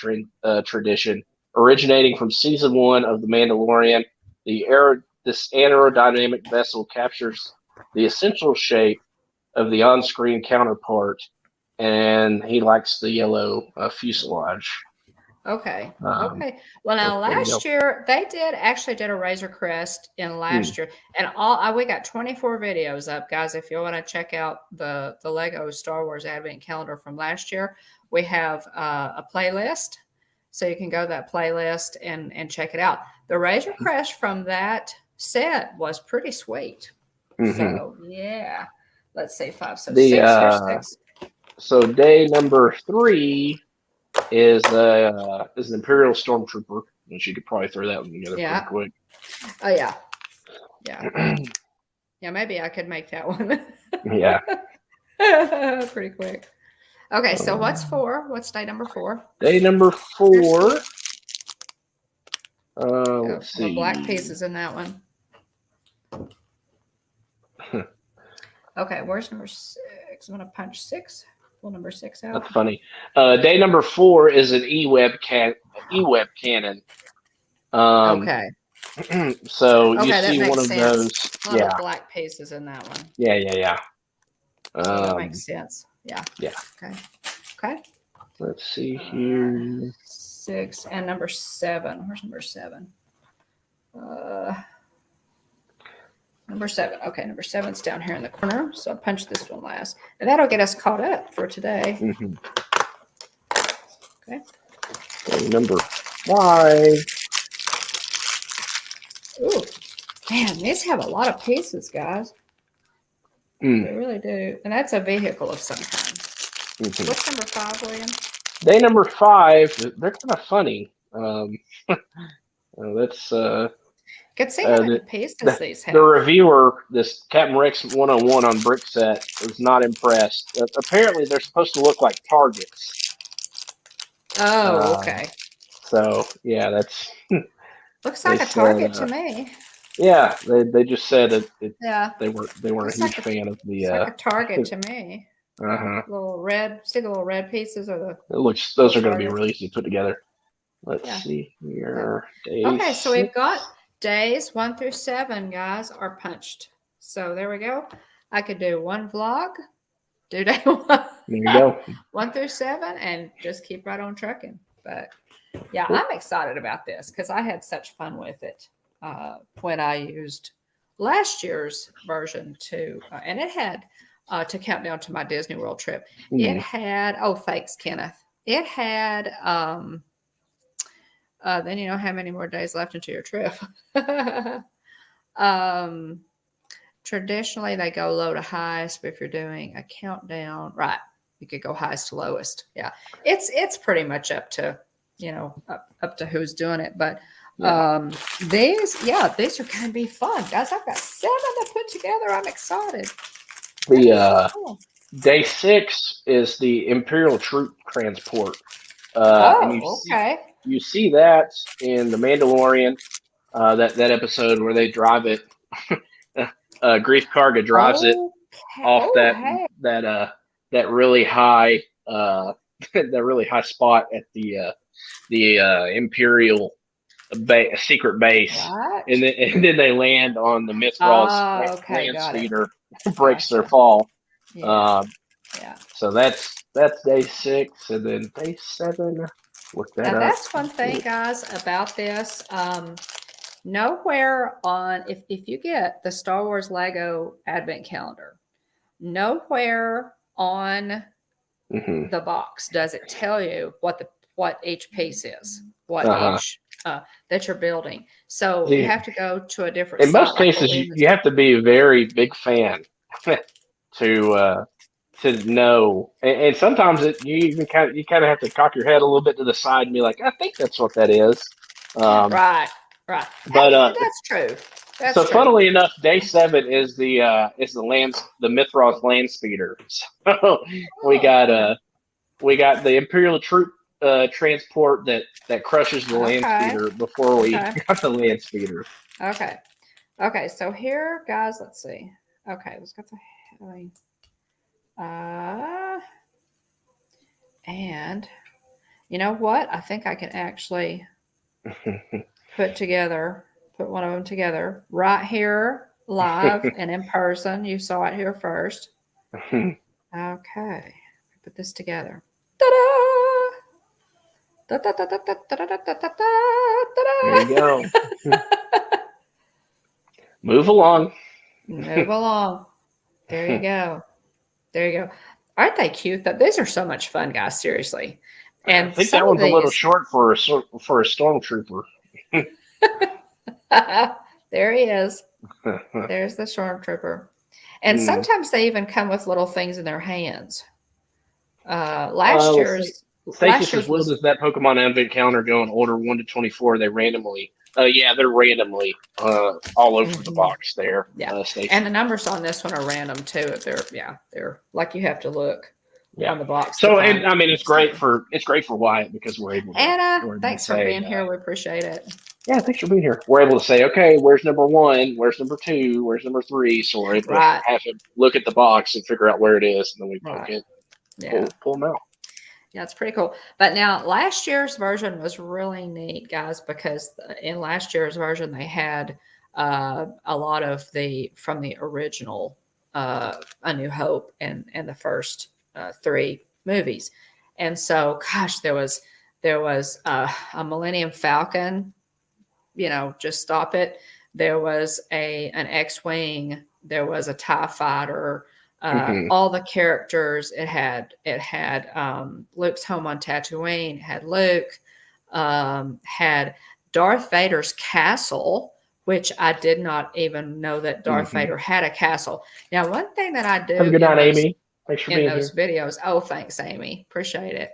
tradition, originating from season 1 of The Mandalorian. The this aerodynamic vessel captures the essential shape of the on-screen counterpart, and he likes the yellow fuselage. Okay. Okay. Well, now There you go. last year they actually did a Razor Crest in last year, and we got 24 videos up, guys. If you want to check out the Lego Star Wars Advent Calendar from last year, we have a playlist, so you can go to that playlist and check it out. The Razor Crest from that set was pretty sweet. So yeah, let's say 5. So 6. Here's 6. So day number 3 is an Imperial Stormtrooper, which you could probably throw that one together pretty quick. Oh yeah, yeah, yeah. Maybe I could make that one. Yeah, pretty quick. Okay, so what's 4? What's day number 4? Day number 4. Let's see. Black pieces in that one. Okay, where's number 6? I'm gonna punch 6. Pull number 6 out. That's funny. Day number 4 is an E-web cannon. Okay. So you see one of sense. those. A lot of black pieces in that one. Yeah. So that makes sense. Yeah. Okay. Let's see here. 6 and number 7. Where's number 7? Number 7. Okay, number 7's down here in the corner. So I'll punch this one last. And that'll get us caught up for today. Okay. Day number 5. Ooh, man, these have a lot of pieces, guys. They really do. And that's a vehicle of some kind. What's number 5, William? Day number 5, they're kind of funny. That's Could see how many pieces these have. The reviewer, this Captain Rex 101 on Brickset, was not impressed. Apparently, they're supposed to look like targets. Oh, okay. So yeah, that's looks like a target to me. Yeah, they just said they weren't a huge fan of the. It's like a target to me. Little red. See the little red pieces or the. It looks. Those are going to be really easy to put together. Let's see here. Okay, so we've got days 1 through 7, guys, are punched. So there we go. I could do one vlog, do day 1. There you go. 1 through 7, and just keep right on trucking. But yeah, I'm excited about this because I had such fun with it when I used last year's version and it had to count down to my Disney World trip. It had thanks, Kenneth. It had then you know how many more days left into your trip. Traditionally they go low to highest, but if you're doing a countdown, right, you could go highest to lowest. Yeah, it's pretty much up to up to who's doing it. But these are going to be fun, guys. I've got 7 to put together. I'm excited. Day 6 is the Imperial Troop Transport. Okay. You see that in The Mandalorian, that episode where they drive it. Grief Karga drives it off that really high that really high spot at the Imperial secret base, and then they land on the Mithras land speeder, breaks their fall. So that's day 6, and then day 7. Look that up. That's one thing, guys, about this. Nowhere on if you get the Star Wars Lego Advent Calendar, nowhere on the box does it tell you what each piece is, what each that you're building. So you have to go to a different. In most cases, you have to be a very big fan to know, and sometimes you kind of have to cock your head a little bit to the side and be like, I think that's what that is. Right. But that's true. So funnily enough, day 7 is the Mithras land speeder. So we got the Imperial troop transport that crushes the land speeder before we got the land speeder. Okay. So here, guys, let's see. Okay, let's get the and you know what? I think I can actually put together put one of them together right here live and in person. You saw it here first. Okay, put this together. Ta-da! There you go. Move along. Move along. There you go. There you go. Aren't they cute? Though these are so much fun, guys. Seriously, I and think some that of one's a little these. short for a stormtrooper. There he is. There's the stormtrooper. And Hmm. sometimes they even come with little things in their hands. Last Let's see. year's Stacy last says, year's "Will was does that Pokemon Advent calendar go in order 1 to 24? They randomly. Yeah, they're randomly all over the mhm, box there, yeah, and the Stacy. numbers on this one are random too. They're like you have to look Yeah. on the box to So, find and I mean, each number. it's great for Wyatt because Anna, we're able to thanks for say, being here. We appreciate it. yeah, thanks for being here. We're able to say, okay, where's number one? Where's number two? Where's number three? So we're able to Right, have him look at the box and figure out where it is, and then we poke right, it, yeah. pull them out. Yeah, it's pretty cool. But now last year's version was really neat, guys, because in last year's version they had a lot of the from the original A New Hope and the first three movies, and so gosh, there was a Millennium Falcon, just stop it. There was an X-wing. There was a TIE fighter. Hmm. All the characters. It had Luke's home on Tatooine. It had Luke. Had Darth Vader's castle, which I did not even know that Darth Hmm. Vader had a castle. Now, one thing that I Have a do good night, Amy. Thanks for in being those here. videos. Oh, thanks, Amy. Appreciate it.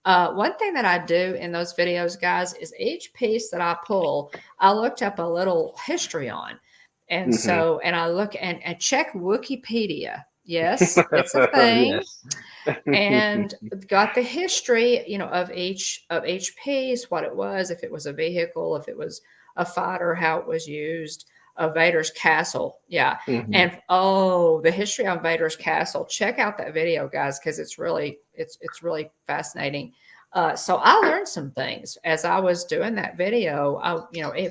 One thing that I do in those videos, guys, is each piece that I pull, I looked up a little history on. And I look and check Wikipedia. Yes, it's a thing. Yes. And got the history, of each piece, what it was, if it was a vehicle, if it was a fighter, how it was used, of Vader's castle. Yeah. Hmm. And the history on Vader's castle. Check out that video, guys, because it's really fascinating. So I learned some things as I was doing that video.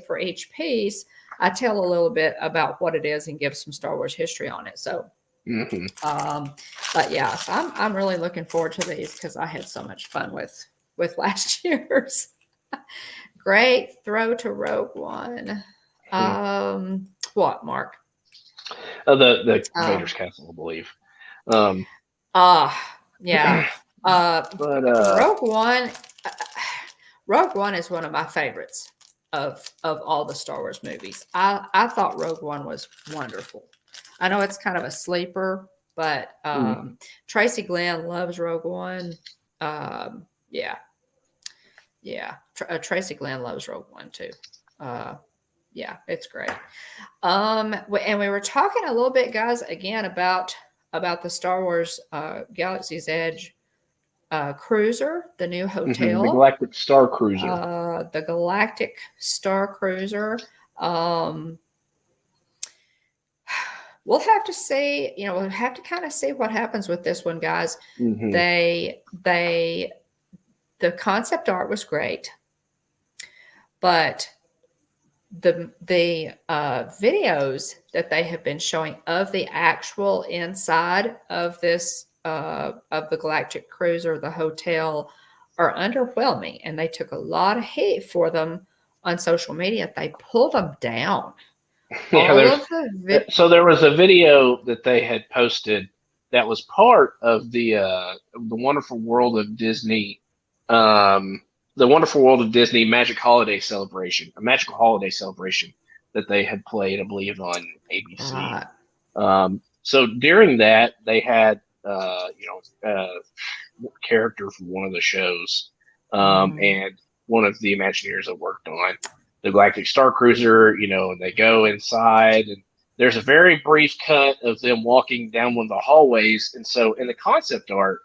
For each piece, I tell a little bit about what it is and give some Star Wars history on it. So Hmm. um, but yeah, so I'm really looking forward to these because I had so much fun with last year's. Great throw to Rogue One. What, Mark? The Vader's Um, castle, I believe. Um, yeah. Uh, but Rogue One. uh, Rogue One is one of my favorites of all the Star Wars movies. I thought Rogue One was wonderful. I know it's kind of a sleeper, but mm, Tracy Glenn loves Rogue One. Yeah, yeah. Tracy Glenn loves Rogue One too. Uh, yeah, it's great. And we were talking a little bit, guys, again about the Star Wars Galaxy's Edge cruiser, the new the hotel, Galactic Starcruiser. the Galactic Starcruiser. Um, we'll have to see. We'll have to kind of see what happens with this one, guys. Hmm. The concept art was great, but the videos that they have been showing of the actual inside of this of the Galactic Cruiser, the hotel, are underwhelming, and they took a lot of hate for them on social media. They pulled them down. Yeah, All of the so there was a video that they had posted that was part of the Wonderful World of Disney, um, the Wonderful World of Disney a magical holiday celebration that they had played, I believe, on ABC. right. So during that, they had character from one of the shows, Mhm. and one of the Imagineers I worked on the Galactic Star Cruiser. And they go inside, and there's a very brief cut of them walking down one of the hallways, and so in the concept art,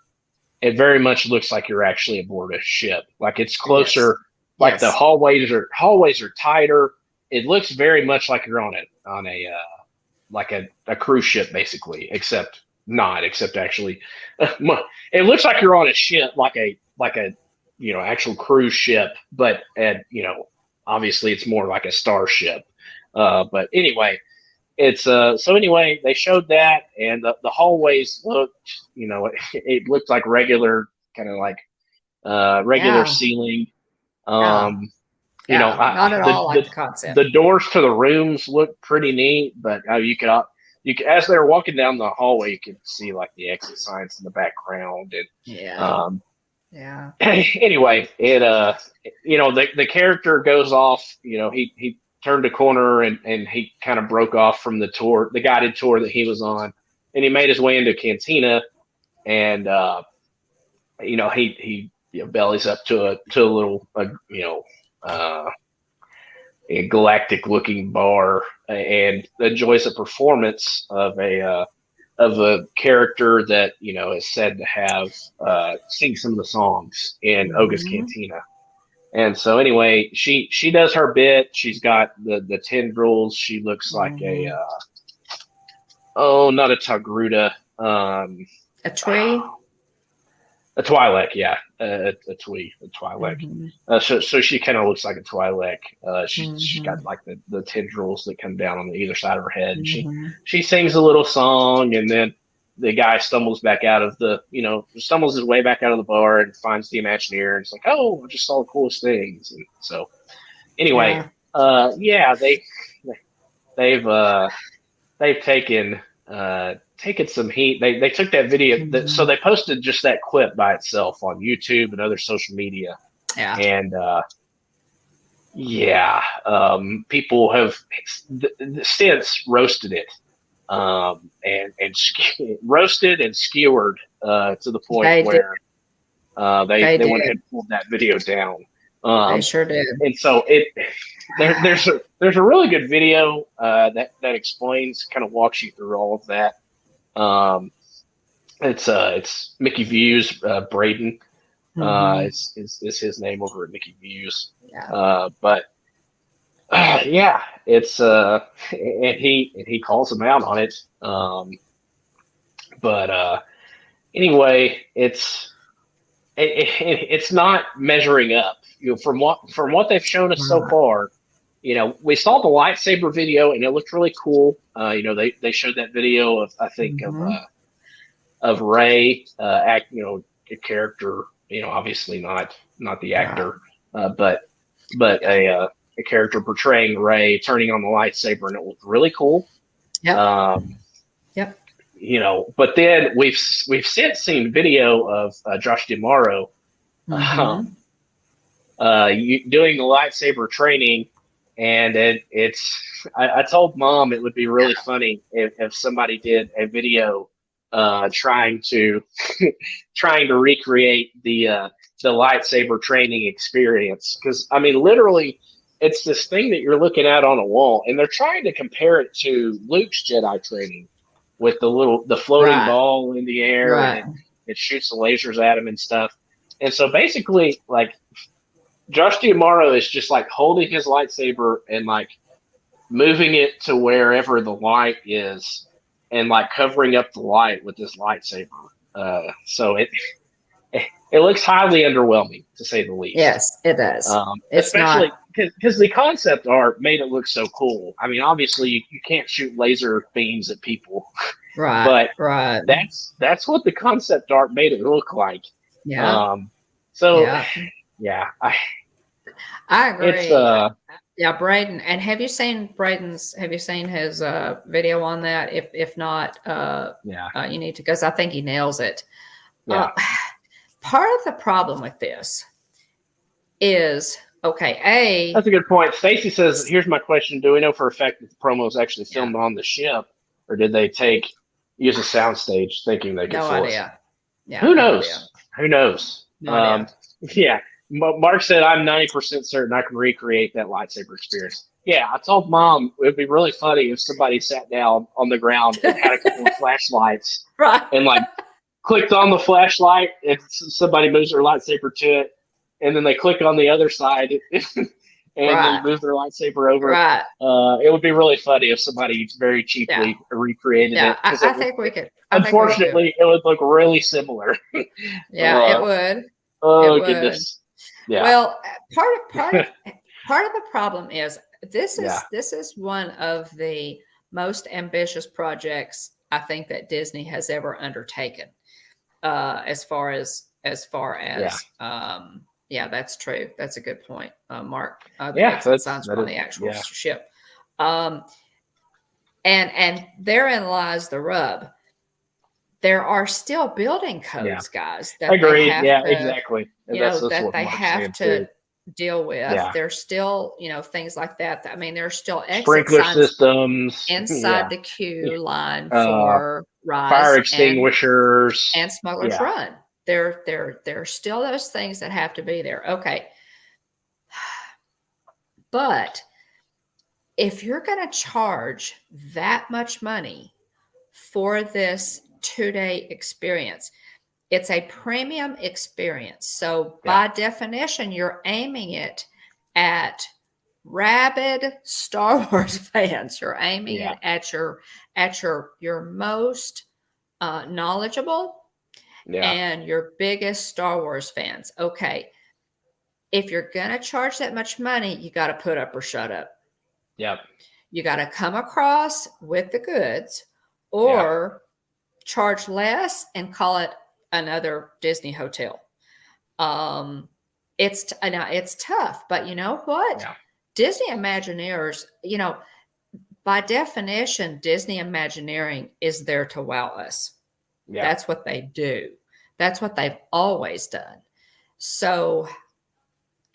it very much looks like you're actually aboard a ship. Like it's Yes. closer, like the Yes. hallways are tighter. It looks very much like you're on a like a cruise ship basically, except actually, it looks like you're on a ship, like a actual cruise ship, but obviously it's more like a starship. But anyway, it's so anyway, they showed that, and the hallways looked, it looked like regular, kind of like regular Yeah. ceiling. Yeah. Um, Yeah. Not at all like the the concept. doors to the rooms looked pretty neat, but you could, as they were walking down the hallway, you could see like the exit signs in the background, and Yeah. um, Yeah. anyway, the character goes off. He turned a corner, and he kind of broke off from the guided tour that he was on, and he made his way into Cantina, and he bellies up to a little uh, a galactic looking bar, and enjoys a performance of a character that is said to have sing some of the songs in Oga's Mm-hmm. Cantina. And so anyway, she does her bit. She's got the tendrils. She looks like Mm-hmm. not a Togruta, A tree. a Twi'lek, yeah, a Twi'lek. Mm-hmm. So she kind of looks like a Twi'lek. She's Mm-hmm. got like the tendrils that come down on either side of her head. And Mm-hmm. she sings a little song, and then the guy stumbles his way back out of the bar and finds the Imagineer, and it's like, oh, I just saw the coolest things. And so anyway, Yeah. yeah, they've they've taken some heat. They took that video, so Mm-hmm. they posted just that clip by itself on YouTube and other social media, Yeah. and yeah, people have since roasted it, roasted and skewered to the point They did. where They they went ahead did. and pulled that video down. They sure did. And so there's a really good video that explains, kind of walks you through all of that. It's Mickey Views, Braden Mm-hmm. is his name over at Mickey Views. Yeah. But yeah, it's and he calls him out on it. But anyway, it's not measuring up. From what they've shown us so Right. far, we saw the lightsaber video and it looked really cool. They showed that video of, I think, Mm-hmm. of Rey, a character, obviously not the Right. actor, but a character portraying Rey turning on the lightsaber, and it looked really cool. Yep. Um, Yep. but then we've since seen video of Josh D'Amaro Mm-hmm. doing the lightsaber training, and I told Mom it would be really funny if somebody did a video trying to recreate the lightsaber training experience, because I mean literally it's this thing that you're looking at on a wall, and they're trying to compare it to Luke's Jedi training with the floating Right. ball in the air, Right. and it shoots the lasers at him and stuff. And so basically, like, Josh D'Amaro is just like holding his lightsaber and like moving it to wherever the light is, and like covering up the light with this lightsaber. So it looks highly underwhelming, to say the least. Yes, it does. It's Especially not because the concept art made it look so cool. I mean, obviously you can't shoot laser beams at people, right. but Right. that's what the concept art made it look like. Yeah. So Yeah. I agree. it's Yeah, Braden. And have you seen his video on that? If not, you need to, because I think he nails it. Yeah. Part of the problem with this is, okay, that's a good point. Stacy says, here's my question. Do we know for a fact that the promo is actually filmed on the ship, or did they use a soundstage thinking they could no fool idea. us? Yeah, Who no knows? idea. Who knows? No idea. Yeah. Mark said, I'm 90% certain I can recreate that lightsaber experience. Yeah, I told Mom it would be really funny if somebody sat down on the ground and had a couple of flashlights, Right. and like clicked on the flashlight, and somebody moves their lightsaber to it, and then they click on the other side and then move their lightsaber over. Right. It would be really funny if somebody very cheaply recreated it. I think we could. Unfortunately, it would look really similar. Yeah, it would. Oh, It would. goodness. Yeah. Well, part of the problem is This Yeah. is one of the most ambitious projects I think that Disney has ever undertaken. As far as yeah, that's true. That's a good point, Mark. The Yeah, exit signs that are on is, the actual yeah. ship. Um, and therein lies the rub. There are still building Yeah. codes, guys, that they Agreed. have Yeah, to, exactly. That's that what they Mark's have saying to too. deal with. Yeah. There's still, things like that. I mean, there's still exit Sprinkler signs systems. inside Yeah. the queue line Uh, for fire Rise extinguishers. and Smuggler's Yeah. Run. There's still those things that have to be there. Okay. But if you're going to charge that much money for this 2-day experience, it's a premium experience. So Yeah. by definition, you're aiming it at rabid Star Wars fans. You're aiming Yeah. it at your most knowledgeable Yeah. and your biggest Star Wars fans. Okay, if you're going to charge that much money, you got to put up or shut up. Yep. You got to come across with the goods Yeah. or charge less and call it another Disney hotel. It's tough, but you know what? Yeah. Disney Imagineers, by definition, Disney Imagineering is there to wow us. Yeah. That's what they do. That's what they've always done. So,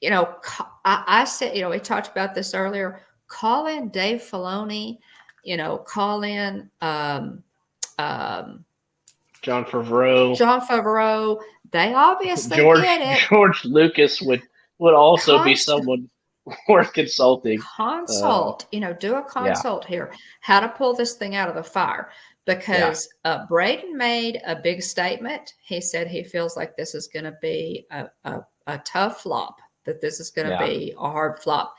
I said, we talked about this earlier. Call in Dave Filoni, call in John Favreau. John Favreau. They obviously get it. George Lucas would also be Constant someone worth consulting. consult, do a Yeah. consult here. How to pull this thing out of the fire. Because Braden made a big statement. He said he feels like this is going to be a tough flop, that this is going to be a hard flop.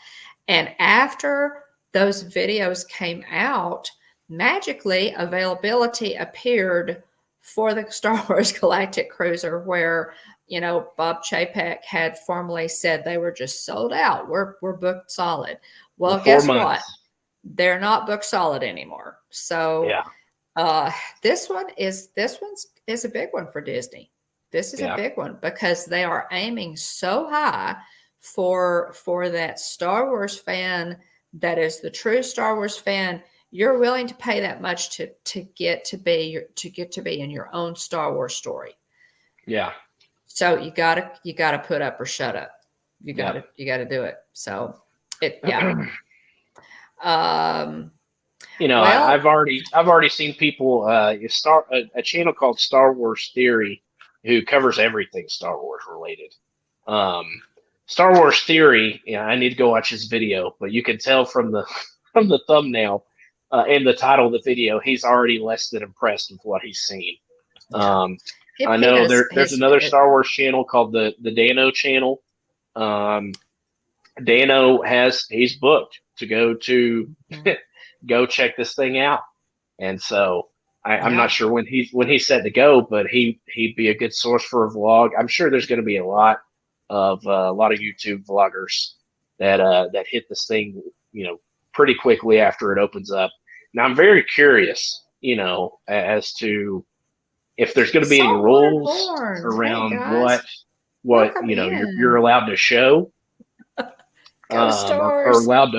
And after those videos came out, magically availability appeared for the Star Wars Galactic Cruiser, where Bob Chapek had formally said they were just sold out. We're booked solid. Well, guess what? They're not booked solid anymore. So this one's a big one for Disney. This is a big one because they are aiming so high for that Star Wars fan that is the true Star Wars fan. You're willing to pay that much to get to be in your own Star Wars story. Yeah. So you gotta put up or shut up. You gotta do it. So I've already seen people start a channel called Star Wars Theory, who covers everything Star Wars related. Star Wars Theory, I need to go watch his video, but you can tell from the thumbnail and the title of the video, he's already less than impressed with what he's seen. I know there's another Star Wars channel called the Dano channel. Dano he's booked to go to go check this thing out, and so I'm not sure when he's set to go, but he'd be a good source for a vlog. I'm sure there's going to be a lot of YouTube vloggers that hit this thing pretty quickly after it opens up. Now I'm very curious, as to if there's going to be any rules around what you're allowed to show. Go Stars. Or allowed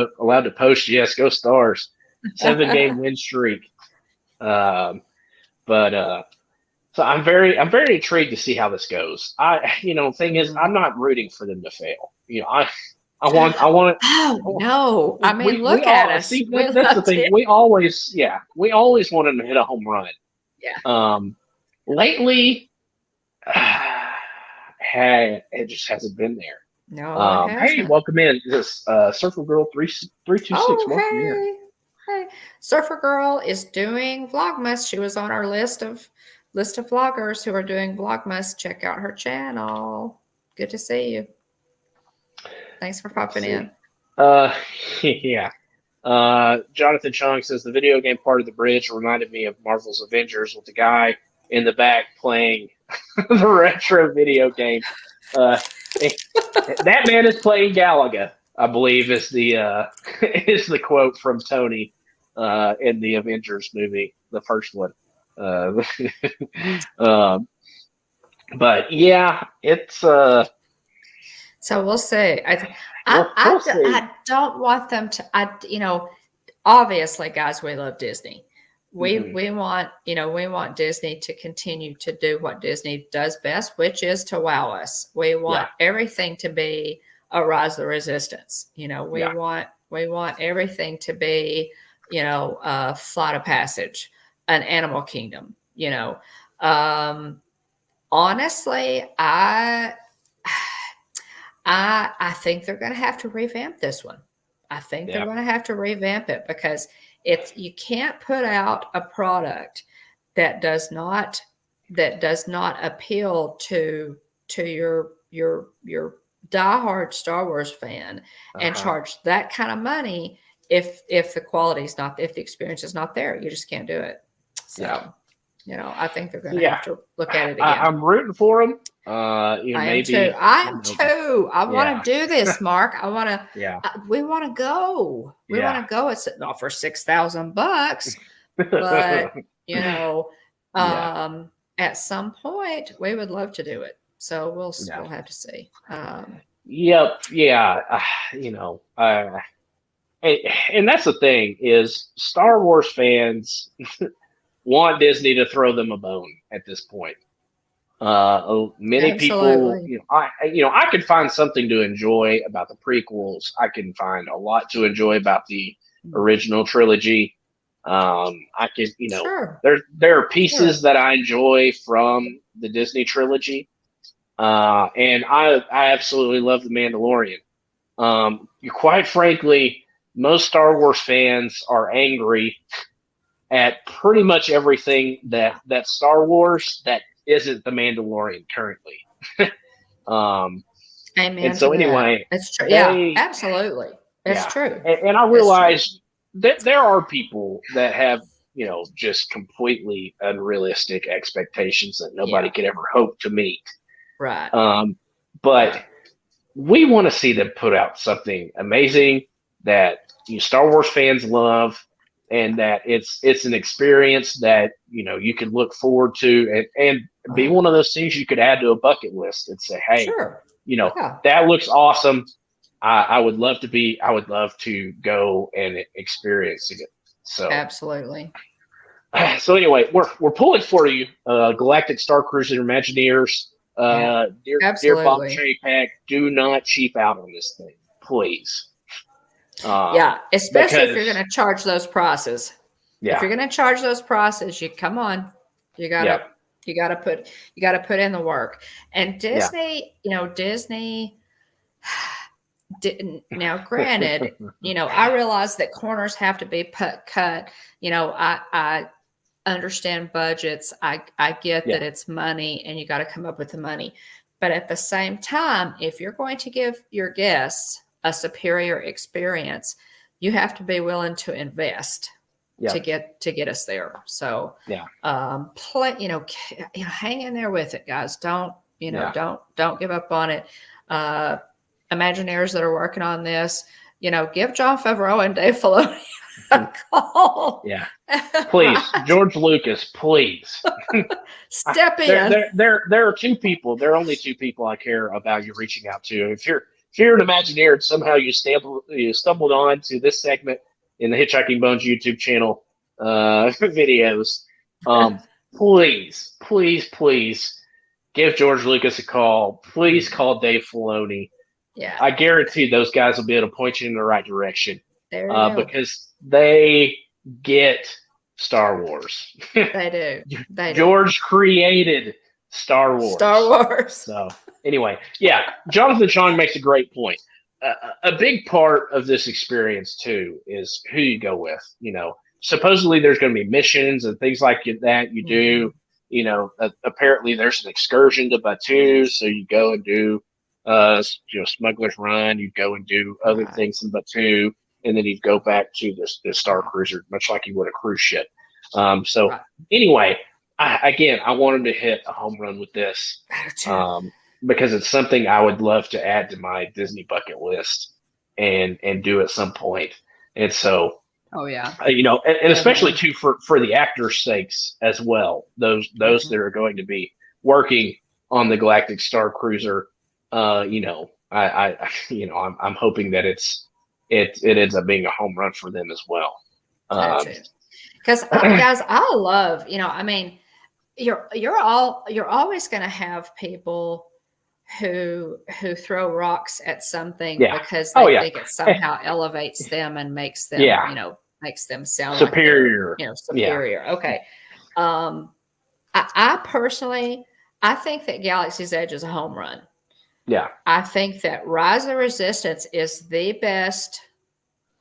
to post. Yes, go Stars. 7-game win streak. So I'm very intrigued to see how this goes. Thing is, I'm not rooting for them to fail. I want. Oh no! I mean, look at us. See, that's the thing. We always want them to hit a home run. Yeah. Lately, it just hasn't been there. No, hey, welcome in. This Surfer Girl 326. Welcome in. Hey, Surfer Girl is doing Vlogmas. She was on our list of vloggers who are doing Vlogmas. Check out her channel. Good to see you. Thanks for popping in. Yeah. Jonathan Chung says the video game part of the bridge reminded me of Marvel's Avengers with the guy in the back playing the retro video game. That man is playing Galaga. I believe is the is the quote from Tony in the Avengers movie, the first one. Uh, um, but yeah, it's So we'll see. we'll see. I don't want them to. Obviously, guys, we love Disney. Hmm. We want Disney to continue to do what Disney does best, which is to wow us. We want Yeah, everything to be a Rise of the Resistance. yeah, We want everything to be, a Flight of Passage, an Animal Kingdom. Um, honestly, I think they're going to have to revamp this one. I think they're yeah. going to have to revamp it because you can't put out a product that does not appeal to your diehard Star Wars fan and Uh-huh. charge that kind of money if the quality's not, if the experience is not there. You just can't do it. Yeah. So, I think they're going So to yeah, have to look at it again. I'm rooting for them. I am too. Maybe I am too. I yeah, want to do this, Mark. I want to. yeah, We want to go. We want yeah, to go. It's not for $6,000, but yeah, at some point we would love to do it. So yeah. we'll have to see. Yep, yeah. You know, and, and that's the thing is Star Wars fans want Disney to throw them a bone at this point. Many people, Absolutely. I can find something to enjoy about the prequels. I can find a lot to enjoy about the original trilogy. I can, Sure. there are Sure. pieces that I enjoy from the Disney trilogy, and I absolutely love the Mandalorian. Quite frankly, most Star Wars fans are angry at pretty much everything that Star Wars that isn't the Mandalorian currently. Um, and Amen to so that. anyway, It's true. Yeah, they absolutely. It's yeah, true. and I It's true. realize that there are people that have just completely unrealistic expectations that nobody Yeah. could ever hope to meet. Right. Um, but Right. we want to see them put out something amazing that Star Wars fans love, and that it's an experience that you can look forward to, and be Right. one of those things you could add to a bucket list and say, hey, Sure. you know Yeah. that looks awesome. I would love to be. I would love to go and experience it. So, Absolutely. so anyway, we're pulling for you, Galactic Starcruiser Imagineers. Yeah. Dear Bob Absolutely. Chapek, do not cheap out on this thing, please. Yeah, especially if you're Because going to charge those prices. If yeah, you're going to charge those prices, you come on. You yeah, gotta you gotta put in the work. And yeah, Disney didn't. Now, granted, I realize that corners have to be cut. I understand budgets. I get yeah, that it's money and you got to come up with the money. But at the same time, if you're going to give your guests a superior experience, you have to be willing to invest yeah, to get us there. So, yeah, hang in there with it, guys. yeah, Don't give up on it. Uh, Imagineers that are working on this, give John Favreau and Dave Filoni a call. yeah. Please, Right? George Lucas, please. Step There, in. there, there are two people. There are only two people I care about you reaching out to. If you're an Imagineer and somehow you stumbled on to this segment in the Hitchhiking Bones YouTube channel videos, um, please, please, please give George Lucas a call. Please call Dave Filoni. Yeah, I guarantee those guys will be able to point you in the right direction, there you go. because they get Star Wars. They do. They do. George created Star Star Wars. Wars. So anyway, yeah, Jonathan Chong makes a great point. A big part of this experience too is who you go with. Supposedly there's going to be missions and things like that you Mm-hmm. do. Apparently there's an excursion to Batu, so you go and do, Smuggler's Run. You go and do other Right. things in Batu, and then you go back to the Star Right. Cruiser, much like you would a cruise ship. So Right. anyway, I wanted to hit a home run with this, Better too. um, because it's something I would love to add to my Disney bucket list. and do at some point. And so, Oh yeah, and especially definitely. too for the actors' sakes as well. Those that Mhm. are going to be working on the Galactic Starcruiser, I'm hoping that it ends up being a home run for them as well. I do Um, too. Because guys, I love, I mean, you're always going to have people who throw rocks at something yeah. because Oh they yeah. think it somehow elevates them and Yeah. makes them sound like they're, Superior. Yeah. superior. Okay. Um, I personally, I think that Galaxy's Edge is a home run. Yeah. I think that Rise of the Resistance is the best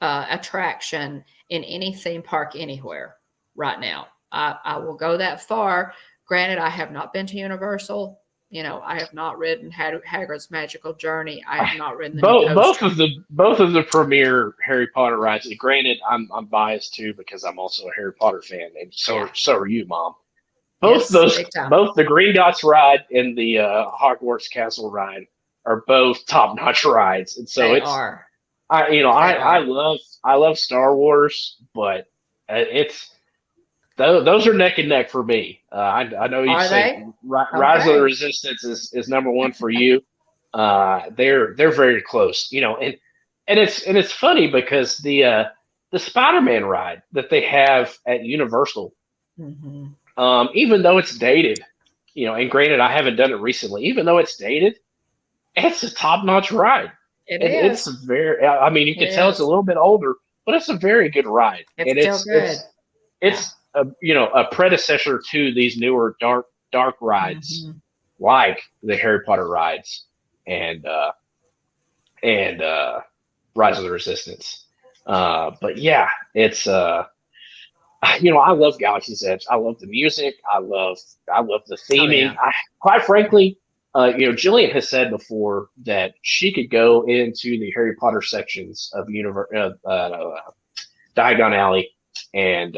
attraction in any theme park anywhere right now. I will go that far. Granted, I have not been to Universal. I have not ridden Hagrid's Magical Journey. I have not ridden the new coaster. Both of the premier Harry Potter rides. Granted, I'm biased too because I'm also a Harry Potter fan, and Yeah. so are you, Mom. Yes, big time. Both the Green Dots ride and the Hogwarts Castle ride are both top notch rides, and so They it's are. They I are. love Star Wars, but it's those are neck and neck for me. I know you Are say they? Rise of the Okay. Resistance is number one for you. They're very close, and it's funny because the Spider-Man ride that they have at Universal, Hmm. even though it's dated, and granted I haven't done it recently, even though it's dated, it's a top-notch ride. It It's is. very, I mean, you It can tell it's a is. little bit older, but it's a very good ride, It's and still good. Yeah. it's a predecessor to these newer dark rides Hmm. like the Harry Potter rides and Rise of the Resistance. But yeah, it's I love Galaxy's Edge. I love the music. I love the Oh theming. yeah. Quite frankly, Jillian has said before that she could go into the Harry Potter sections of Diagon Alley and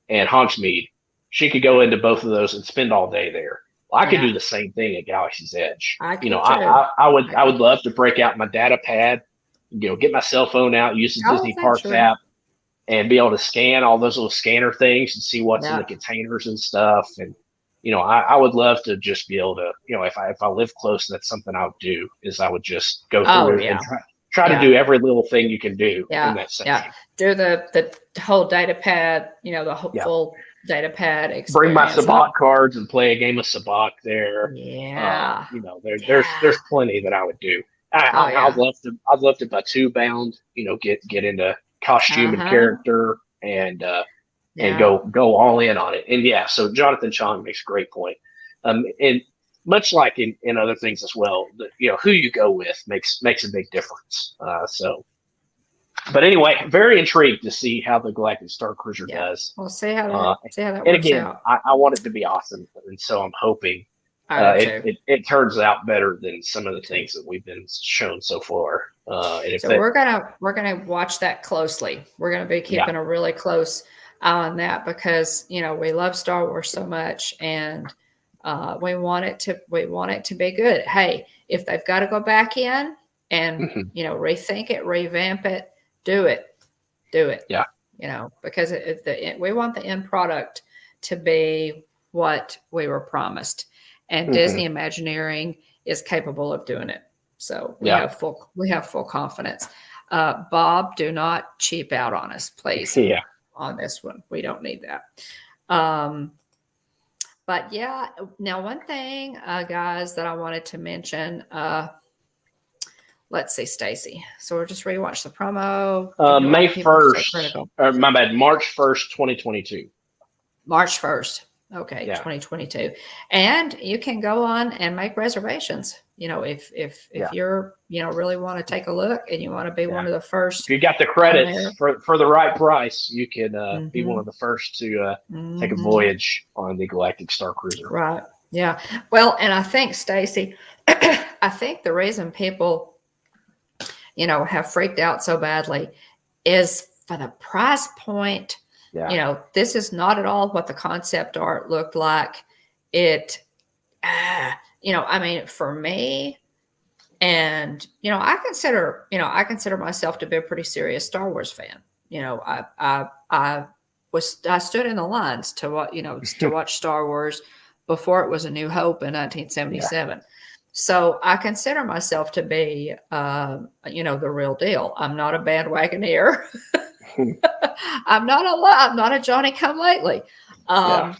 Hauntsmeade. She could go into both of those and spend all day there. Well, I could do Yeah. the same thing at Galaxy's Edge. I could too. I I could. would love to break out my data pad, get my cell phone out, use the Oh, Disney that's Parks true. app, and be able to scan all those little scanner things and see what's in the Yeah. containers and stuff. And I would love to just be able to, if I live close, that's something I would do. Is I would just go Oh through it and yeah. try to Yeah. do every little thing you can do in Yeah. that Yeah. section. Do the whole data pad, the whole Yeah, full data pad bring my experience. sabacc cards and play a game of sabacc there. Yeah. There's Yeah. plenty that I would do. Oh yeah. I'd love to buy two bound. Get into costume and Uh-huh. character and Yeah. go all in on it. And yeah, so Jonathan Chong makes a great point. And much like in other things as well, who you go with makes a big difference. But anyway, very intrigued to see how the Galactic Star Cruiser Yeah. does. We'll Uh, see how that and works again, out. I want it to be awesome, and so I'm hoping I do too. it turns out better than some of the things that we've been shown so far. And if So that, we're gonna watch that closely. We're gonna be yeah, keeping a really close eye on that because we love Star Wars so much and we want it to be good. Hey, if they've got to go back in and mhm, rethink it, revamp it, do it, do it. yeah, Because we want the end product to be what we were promised, and mhm, Disney Imagineering is capable of doing it. So yeah, we have full confidence. Bob, do not cheap out on us, please, yeah. on this one. We don't need that. Um, but yeah, now one thing, guys, that I wanted to mention. Let's see, Stacy. So we'll just rewatch the promo. Why May do people are so 1st, critical? or my bad, March 1st, 2022. March 1st. Okay, Yeah, 2022. And you can go on and make reservations. If yeah, you're, really want to take a look and you want to be yeah. one of the If first you got the on there. credits for the right price, you can be one Mm-hmm. of the first to take a Mm-hmm. voyage on the Galactic Star Cruiser. Right. Yeah. Well, and I think, Stacy, I think the reason people, have freaked out so badly is for the price point. Yeah, This is not at all what the concept art looked like. It, I mean, for me, And, I consider myself to be a pretty serious Star Wars fan. I stood in the lines to watch Star Wars before it was A New Hope in Yeah. 1977. So I consider myself to be, the real deal. I'm not a bandwagoneer. I'm not a Johnny come lately. Yeah.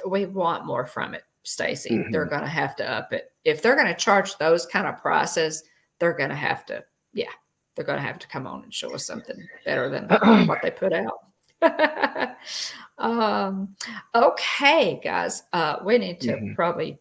We want more from it, Stacy. They're Hmm. going to have to up it. If they're going to charge those kind of prices, they're going to have to, yeah, they're going to have to come on and show us something better than what they put out. um, okay, guys, we need to Hmm. probably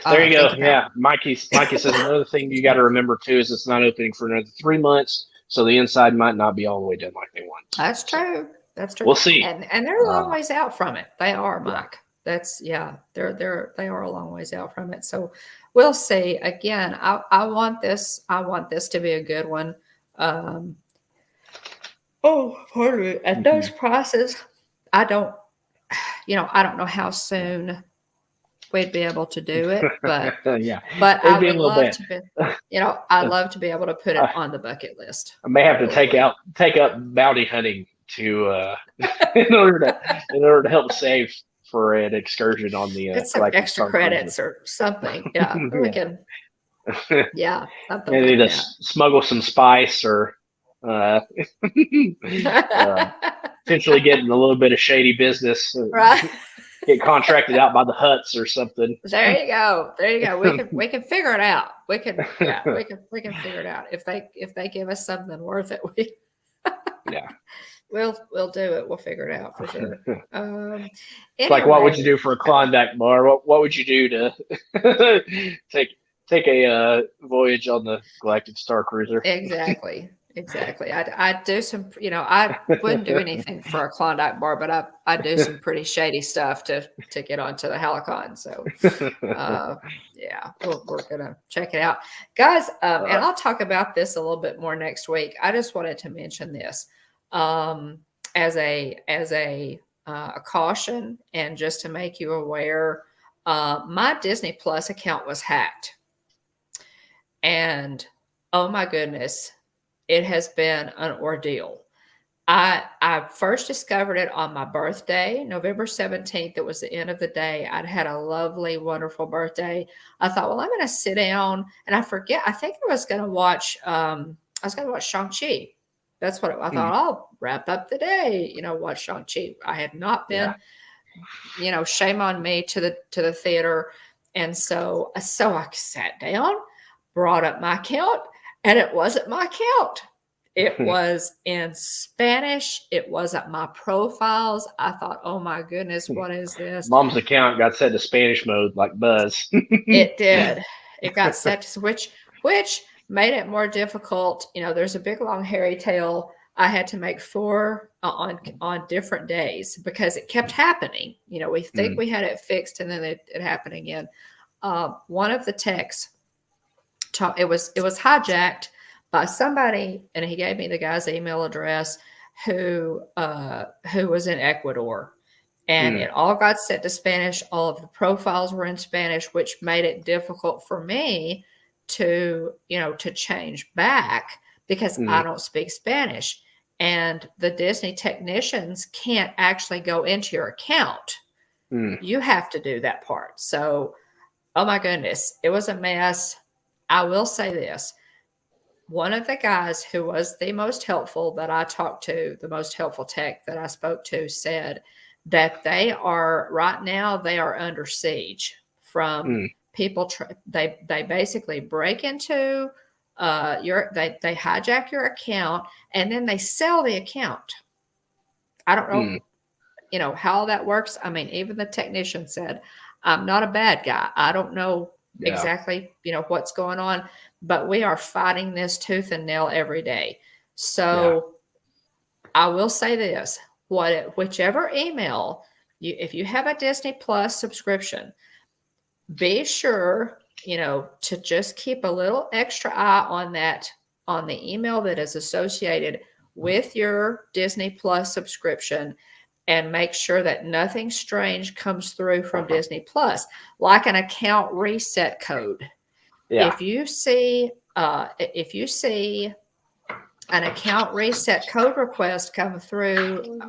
There you go. think about. Yeah, Mikey says another thing you got to remember too is it's not opening for another 3 months, so the inside might not be all the way done like they want. That's So true. That's true. we'll see. And they're a long Uh, ways out from it. They are, yeah. Mike. They are a long ways out from it. So we'll see. Again, I want this to be a good one. Um, oh, pardon me. At those Hmm. prices, I don't I don't know how soon we'd be able to do it, but Yeah, I it'd be a would little love bit. to be, I'd love to be able to put it on the bucket list. I may I have to really would. take up bounty hunting to in order to help save for an excursion on the Get some Galactic extra Starcruiser. credits or something. Yeah, we Yeah, can. Yeah, something maybe like to that. smuggle some spice or uh, potentially get in a little bit of shady business. Right. Get contracted out by the Huts or something. There you go. There you go. We can figure it out. We can figure it out. If they give us something worth it, Yeah. we'll do it. We'll figure it out for sure. It's like, what would you Anyway, do for a Klondike bar? What would you do to take a voyage on the Galactic Starcruiser? exactly. I'd do some, I wouldn't do anything for a Klondike bar, but I do some pretty shady stuff to get onto the Helicon. So uh, yeah, we're gonna check it out, guys. All And right. I'll talk about this a little bit more next week. I just wanted to mention this um, as a caution, and just to make you aware. My Disney Plus account was hacked, and oh my goodness, it has been an ordeal. I first discovered it on my birthday, November 17th. It was the end of the day. I'd had a lovely, wonderful birthday. I thought, well, I'm going to sit down, and I forget. I think I was going to watch. I was going to watch Shang-Chi. That's what I Hmm. thought. I'll wrap up the day, watch Shang-Chi. I had not Yeah. been, shame on me, to the theater, and so I sat down, brought up my account, and it wasn't my account. It was in Spanish. It wasn't my profiles. I thought, oh my goodness, what is this? Mom's account got set to Spanish mode like Buzz. It did. It got set to which made it more difficult. There's a big long hairy tail. I had to make four on different days because it kept happening. We think Mm, we had it fixed, and then it happened again. One of the texts, it was hijacked by somebody, and he gave me the guy's email address who was in Ecuador, and mm, it all got set to Spanish. All of the profiles were in Spanish, which made it difficult for me to change back because I mm, don't speak Spanish, and the Disney technicians can't actually go into your account. mm, You have to do that part. So, oh my goodness, it was a mess. I will say this: one of the guys who was the most helpful that I talked to, the most helpful tech that I spoke to, said that they are under siege from mm, people. They basically break into they hijack your account, and then they sell the account. I don't know, mm. how that works. I mean, even the technician said, I'm not a bad guy. I don't know Yeah. exactly, what's going on, but we are fighting this tooth and nail every day. Yeah. So I will say this: whichever email if you have a Disney Plus subscription, be sure, to just keep a little extra eye on that, on the email that is associated with your Disney Plus subscription, and make sure that nothing strange comes through from Disney Plus, like an account reset code. Yeah. If you see an account reset code request come through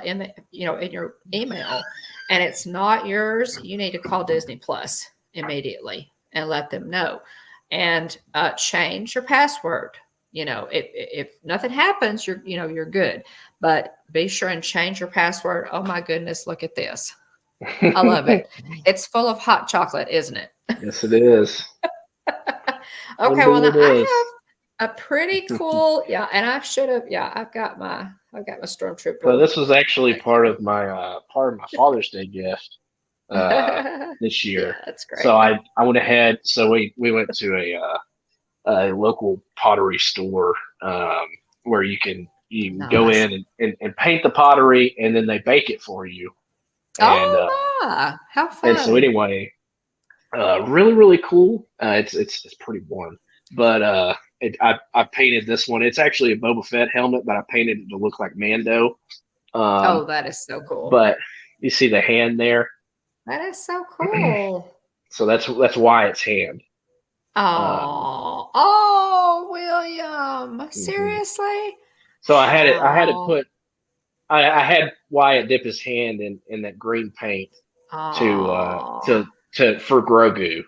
in the in your email, and it's not yours, you need to call Disney Plus immediately and let them know, and change your password. If nothing happens, you're good, but be sure and change your password. Oh my goodness, look at this! I love it. It's full of hot chocolate, isn't it? Yes, it is. Okay, well now Indeed it is. I have a pretty cool, and I should have, I've got my stormtrooper. So this was actually part of my Father's Day gift this year. Yeah, that's great. So I went ahead. So we went to a local pottery store where you can go in and paint the pottery, and then they bake it for you. And, how fun! And so anyway, really really cool. It's pretty boring, but I painted this one. It's actually a Boba Fett helmet, but I painted it to look like Mando. That is so cool. But you see the hand there. That is so cool. So that's why it's hand. William, seriously? So I had Wyatt dip his hand in that green paint for Grogu.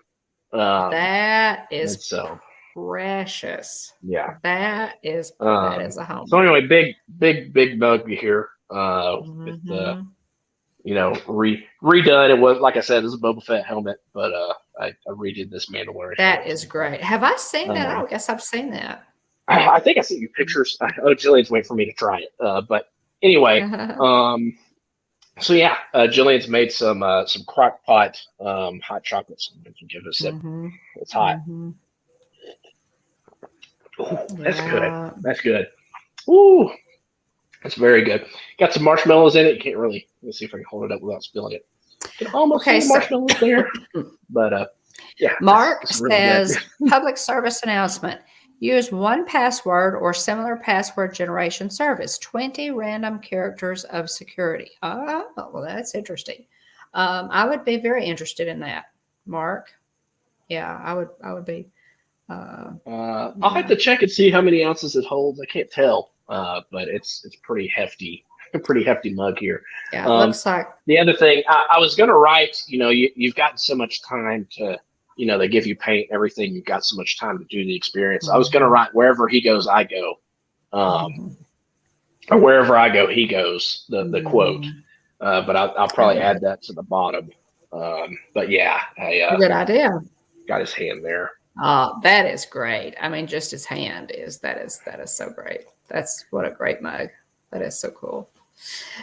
That is so precious. Yeah, that is a home. So anyway, big bug here with redone. It was, like I said, this is a Boba Fett helmet, but I redid this Mandalorian. That is great. Have I seen that? I guess I've seen that. I think I sent you pictures. Jillian's waiting for me to try it. But anyway, so yeah, Jillian's made some crock pot hot chocolate. So you can give it a sip. It's hot. Ooh, that's good. That's good. Ooh, that's very good. Got some marshmallows in it. You can't really. Let's see if I can hold it up without spilling it. You can almost see marshmallows there. But yeah. Mark says, public service announcement. Use 1Password or similar password generation service. 20 random characters of security. Oh, well, that's interesting. I would be very interested in that, Mark. Yeah, I would be. I'll have to check and see how many ounces it holds. I can't tell, but it's pretty hefty. A pretty hefty mug here. Yeah, it looks like. The other thing, I was going to write, you've gotten so much time to, they give you paint and everything. You've got so much time to do the experience. I was going to write, wherever he goes, I go. Or wherever I go, he goes, the quote. But I'll probably add that to the bottom. But yeah. Good idea. Got his hand there. That is great. I mean, just his hand that is so great. That's what a great mug. That is so cool.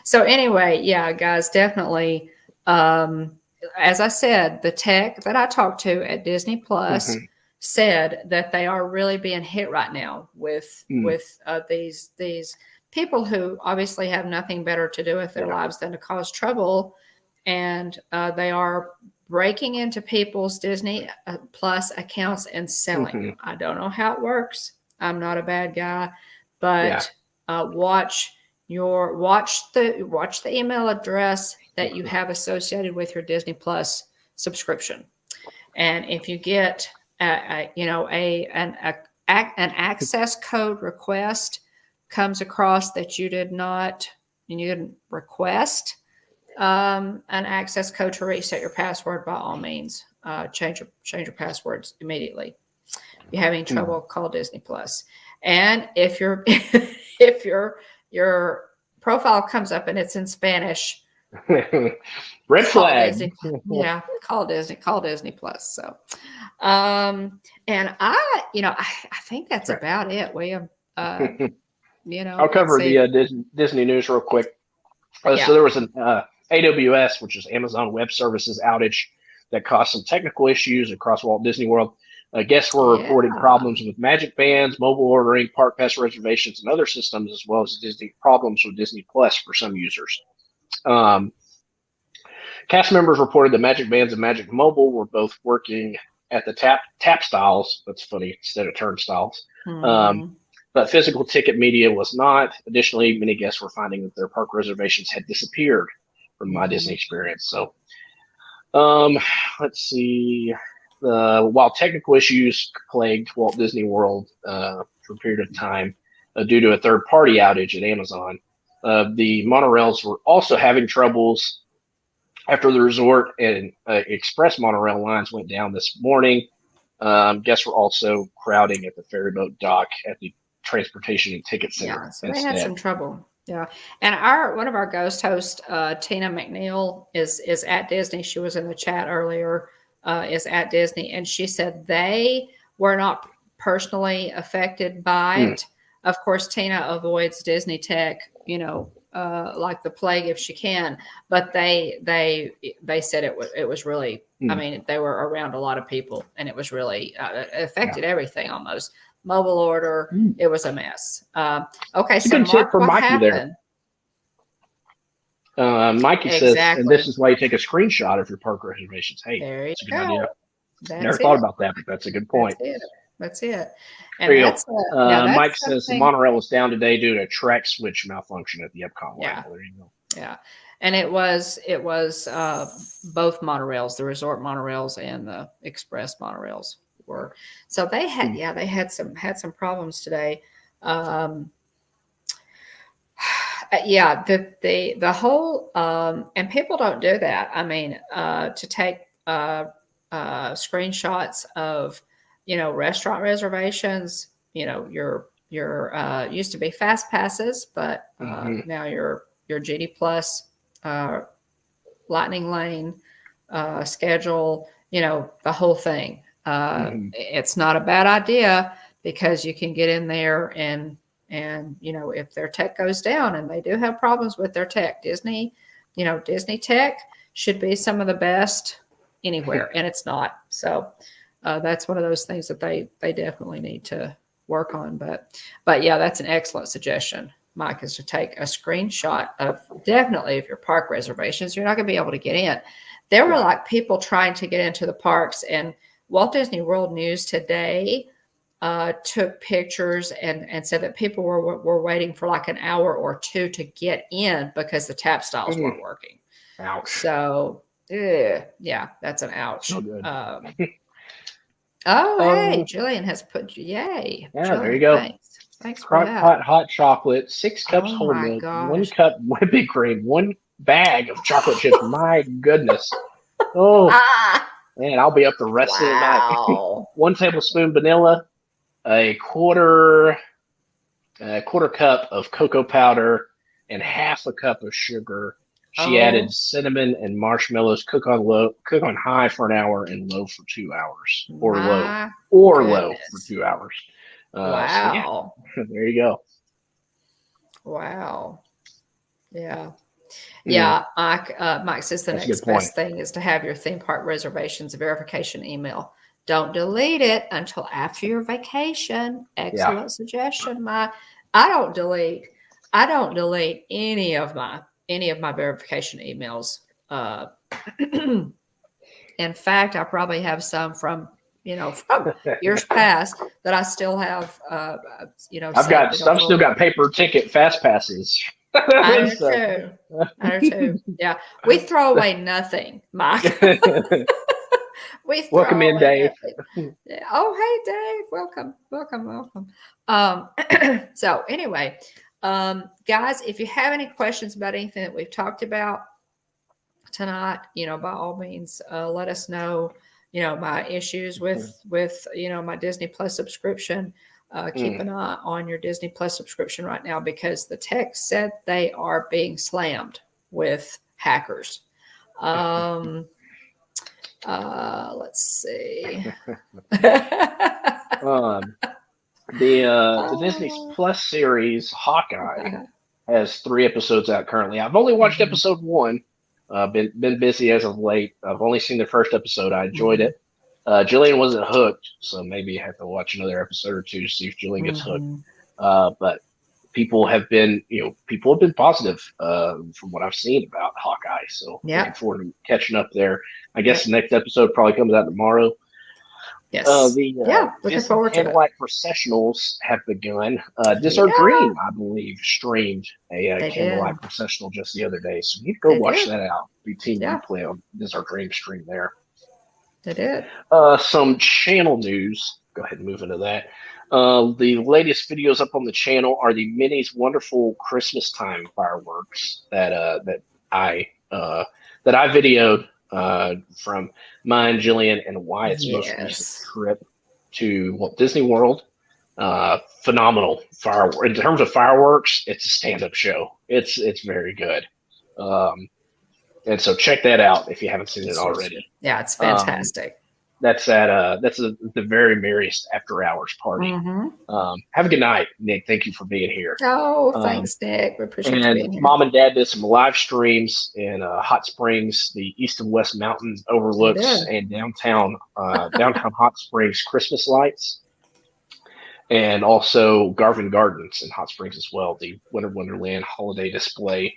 So anyway, yeah, guys, definitely. As I said, the tech that I talked to at Disney Plus said that they are really being hit right now with these people who obviously have nothing better to do with their lives than to cause trouble, and they are breaking into people's Disney Plus accounts and selling them. I don't know how it works. I'm not a bad guy, but watch the email address that you have associated with your Disney Plus subscription, and if you get an access code request comes across that you didn't request an access code to reset your password, by all means, change your passwords immediately. If you're having trouble, call Disney Plus. And if your profile comes up and it's in Spanish, red flag. Disney. Yeah, call Disney Plus. So, and I think that's about it, William. I'll cover the Disney news real quick. So there was an AWS, which is Amazon Web Services outage that caused some technical issues across Walt Disney World. Guests were reporting problems with Magic Bands, mobile ordering, park pass reservations, and other systems, as well as problems with Disney Plus for some users. Cast members reported the Magic Bands and Magic Mobile were both working at the tap styles. That's funny, instead of turnstiles. But but physical ticket media was not. Additionally, many guests were finding that their park reservations had disappeared from My Disney Experience. So, let's see. While technical issues plagued Walt Disney World for a period of time due to a third-party outage at Amazon, the monorails were also having troubles after the resort and express monorail lines went down this morning. Guests were also crowding at the ferryboat dock at the transportation and ticket center. Yeah, so they had some trouble. Yeah, and one of our ghost hosts, Tina McNeil, is at Disney. She was in the chat earlier. Is at Disney, and she said they were not personally affected by it. Of course, Tina avoids Disney tech, like the plague if she can. But they said it was really. I mean, they were around a lot of people, and it was really it affected everything almost. Mobile order, it was a mess. Okay, so Mark, for what Mikey happened? There. Mikey says, and this is why you take a screenshot of your park reservations. Hey, there you that's a good go. idea. That's Never thought about that, but that's a good point. That's it. And there you that's go. Mike says the monorail was down today due to a track switch malfunction at the Epcot line. There you go. Yeah, and it was both monorails, the resort monorails and the express monorails were. So they had some problems today. The whole and people don't do that. I mean, to take screenshots of restaurant reservations. Your used to be fast passes, but now your GD Plus, Lightning Lane schedule. The whole thing. It's not a bad idea because you can get in there and if their tech goes down, and they do have problems with their tech, Disney tech should be some of the best anywhere, and it's not. So that's one of those things that they definitely need to work on. But yeah, that's an excellent suggestion, Mike, is to take a screenshot of your park reservations. You're not going to be able to get in. There were like people trying to get into the parks, and Walt Disney World News today took pictures and said that people were waiting for like an hour or two to get in because the tap styles weren't working. Ouch. So yeah, that's an ouch. So good. Hey, Jillian has put yay. Yeah, Jillian, there you go. Thanks for Crock that. pot hot chocolate, 6 cups whole milk, 1 cup whipping cream, 1 bag of chocolate chips. My goodness. Oh, man, I'll be up the rest of the night. 1 tablespoon vanilla, a quarter cup of cocoa powder, and half a cup of sugar. She added cinnamon and marshmallows. Cook on high for an hour and low for 2 hours, or low for 2 hours. Wow! So there you go. Wow. Yeah. Yeah. Mike says the next best thing is to have your theme park reservations verification email. Don't delete it until after your vacation. Excellent suggestion, Mike. I don't delete any of my verification emails. In fact, I probably have some from years past that I still have. I've still got paper ticket fast passes. I do too. Yeah, we throw away nothing, Mike. Welcome in, Dave. Oh, hey, Dave. Welcome. So anyway, guys, if you have any questions about anything that we've talked about tonight, by all means, let us know. My issues with my Disney Plus subscription. Keep an eye on your Disney Plus subscription right now, because the tech said they are being slammed with hackers. Let's see. The Disney Plus series Hawkeye has 3 episodes out currently. I've only watched episode 1. Been busy as of late. I've only seen the first episode. I enjoyed it. Jillian wasn't hooked, so maybe you have to watch another episode or 2 to see if Jillian gets hooked. But people have been positive from what I've seen about Hawkeye. So looking forward to catching up there. I guess the next episode probably comes out tomorrow. Yes. The Yeah. Looking Disney forward to it. Candlelight Processionals have begun. Disney Yeah. Dream, I believe, streamed a They Candlelight did. Processional just the other day. So you need to go They watch did. that out. Be Team Yeah. Replay on Disney Dream stream there. They did. Some channel news. Go ahead and move into that. The latest videos up on the channel are the Minnie's Wonderful Christmas Time fireworks I that I videoed from mine, Jillian, and Wyatt's most recent Yes. trip to Walt Disney World. Phenomenal fireworks. In terms of fireworks, it's a stand-up show. It's very good. And so check that out if you haven't seen it already. Yeah, it's Um, fantastic. that's the very merriest after hours party. Mm-hmm. Have a good night, Nick. Thank you for being here. Oh, Um, thanks, Nick. We appreciate you and being here. Mom and Dad did some live streams in Hot Springs, the East and West Mountain They overlooks, did. and downtown Hot Springs Christmas lights, and also Garvin Gardens in Hot Springs as well, the Winter Wonderland holiday display.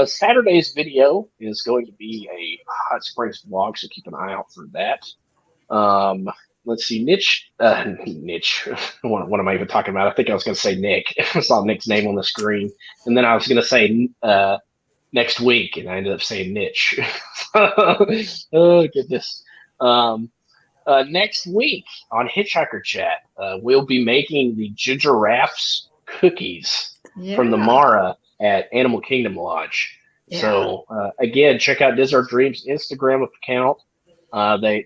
Saturday's video is going to be a Hot Springs vlog, so keep an eye out for that. Let's see, Niche. What am I even talking about? I think I was going to say Nick. I saw Nick's name on the screen, and then I was going to say next week, and I ended up saying Niche. Oh goodness. Next week on Hitchhiker Chat, we'll be making the Ginger Raff's cookies from the Yeah. Mara at Animal Kingdom Lodge. Yeah. So again, check out Disney Dreams Instagram account.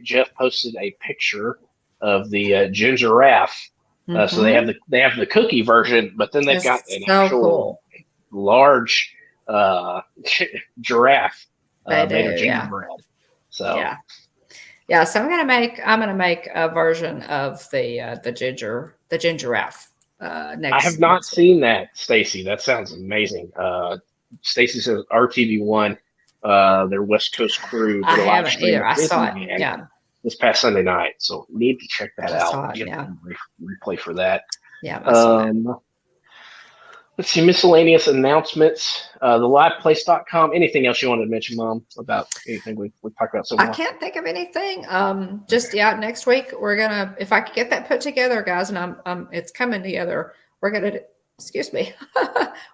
Jeff posted a picture of the ginger raff. So they have the cookie version, but then they've got an actual large giraffe made of gingerbread. So yeah. So I'm gonna make a version of the ginger raff. Next. I have not seen that, Stacy. That sounds amazing. Stacy says RTV1, their West Coast crew. I haven't either. I saw it. Yeah. This past Sunday night, so need to check that out. Replay for that. Yeah. I saw it. Let's see, miscellaneous announcements. The liveplace.com. Anything else you wanted to mention, Mom, about anything we talked about so far? I can't think of anything. Just next week we're gonna, if I could get that put together, guys, and it's coming together. We're gonna, excuse me,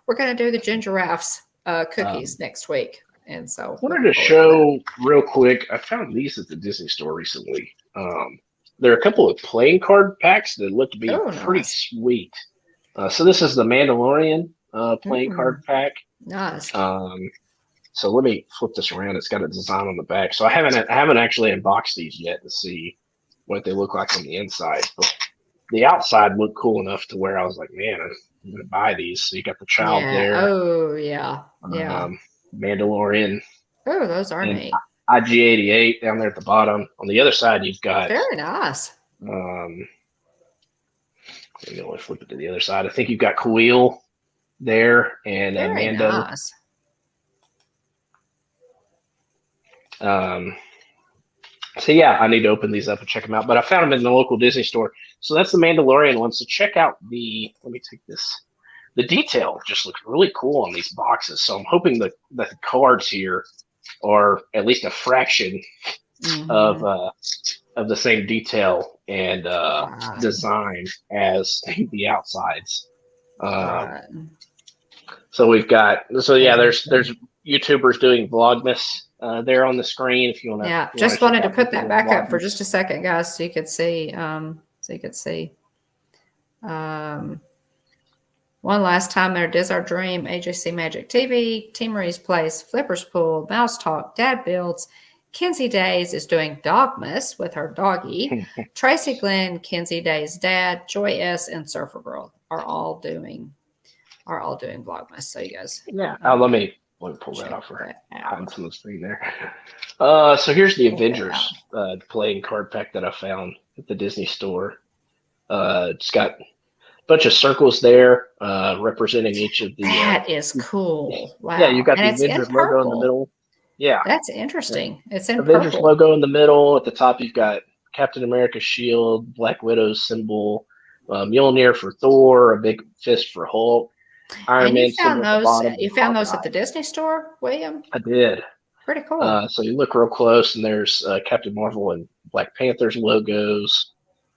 we're gonna do the ginger raffs cookies next week. And so I wanted to show real quick. I found these at the Disney store recently. There are a couple of playing card packs that look to be pretty sweet. So this is the Mandalorian playing card pack. Nice. So let me flip this around. It's got a design on the back. So I haven't actually unboxed these yet to see what they look like on the inside. But the outside looked cool enough to where I was like, man, I'm gonna buy these. So you got the child there. Oh yeah. Mandalorian. Oh, those are neat. IG-88 down there at the bottom. On the other side, you've got very nice. Let me flip it to the other side. I think you've got Kuil there and Mando. Nice. So yeah, I need to open these up and check them out. But I found them in the local Disney store. So that's the Mandalorian one. So check out let me take this. The detail just looks really cool on these boxes. So I'm hoping that the cards here are at least a fraction of the same detail and design as the outsides. So we've got there's YouTubers doing Vlogmas there on the screne if you want to. Yeah, just wanted to put that back up for just a second, guys, so you could see. One last time there, Diz Our Dream, AJC Magic TV, Team Marie's Place, Flipper's Pool, Mouse Talk, Dad Builds, Kenzie Days is doing Dogmas with her doggy. Tracy Glenn, Kenzie Days' dad, Joy S, and Surfer Girl are all doing Vlogmas. So you guys, let me pull that off for on some of the screen there. So here's the Avengers playing card pack that I found at the Disney store. It's got bunch of circles there representing each of the. That is cool. Wow. Yeah, you've got the Avengers logo in the middle. Yeah, that's interesting. It's in Avengers purple. logo in the middle. At the top, you've got Captain America's shield, Black Widow's symbol, Mjolnir for Thor, a big fist for Hulk. Iron Man symbol at the bottom. You found those at the Disney store, William? I did. Pretty cool. So you look real close, and there's Captain Marvel and Black Panther's logos.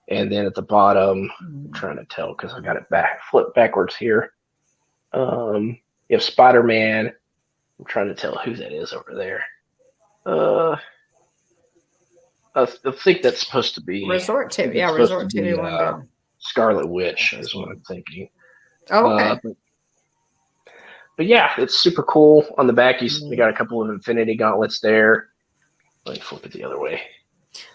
And then at the bottom, I'm Mm. trying to tell because I got it flipped backwards here. You have Spider-Man. I'm trying to tell who that is over there. I think that's supposed to be. Resort I think to that's supposed to Resort be to Window. Scarlet Witch is what I'm thinking. Oh, okay. But yeah, it's super cool. On the back, they got a couple of Infinity Gauntlets there. Let me flip it the other way.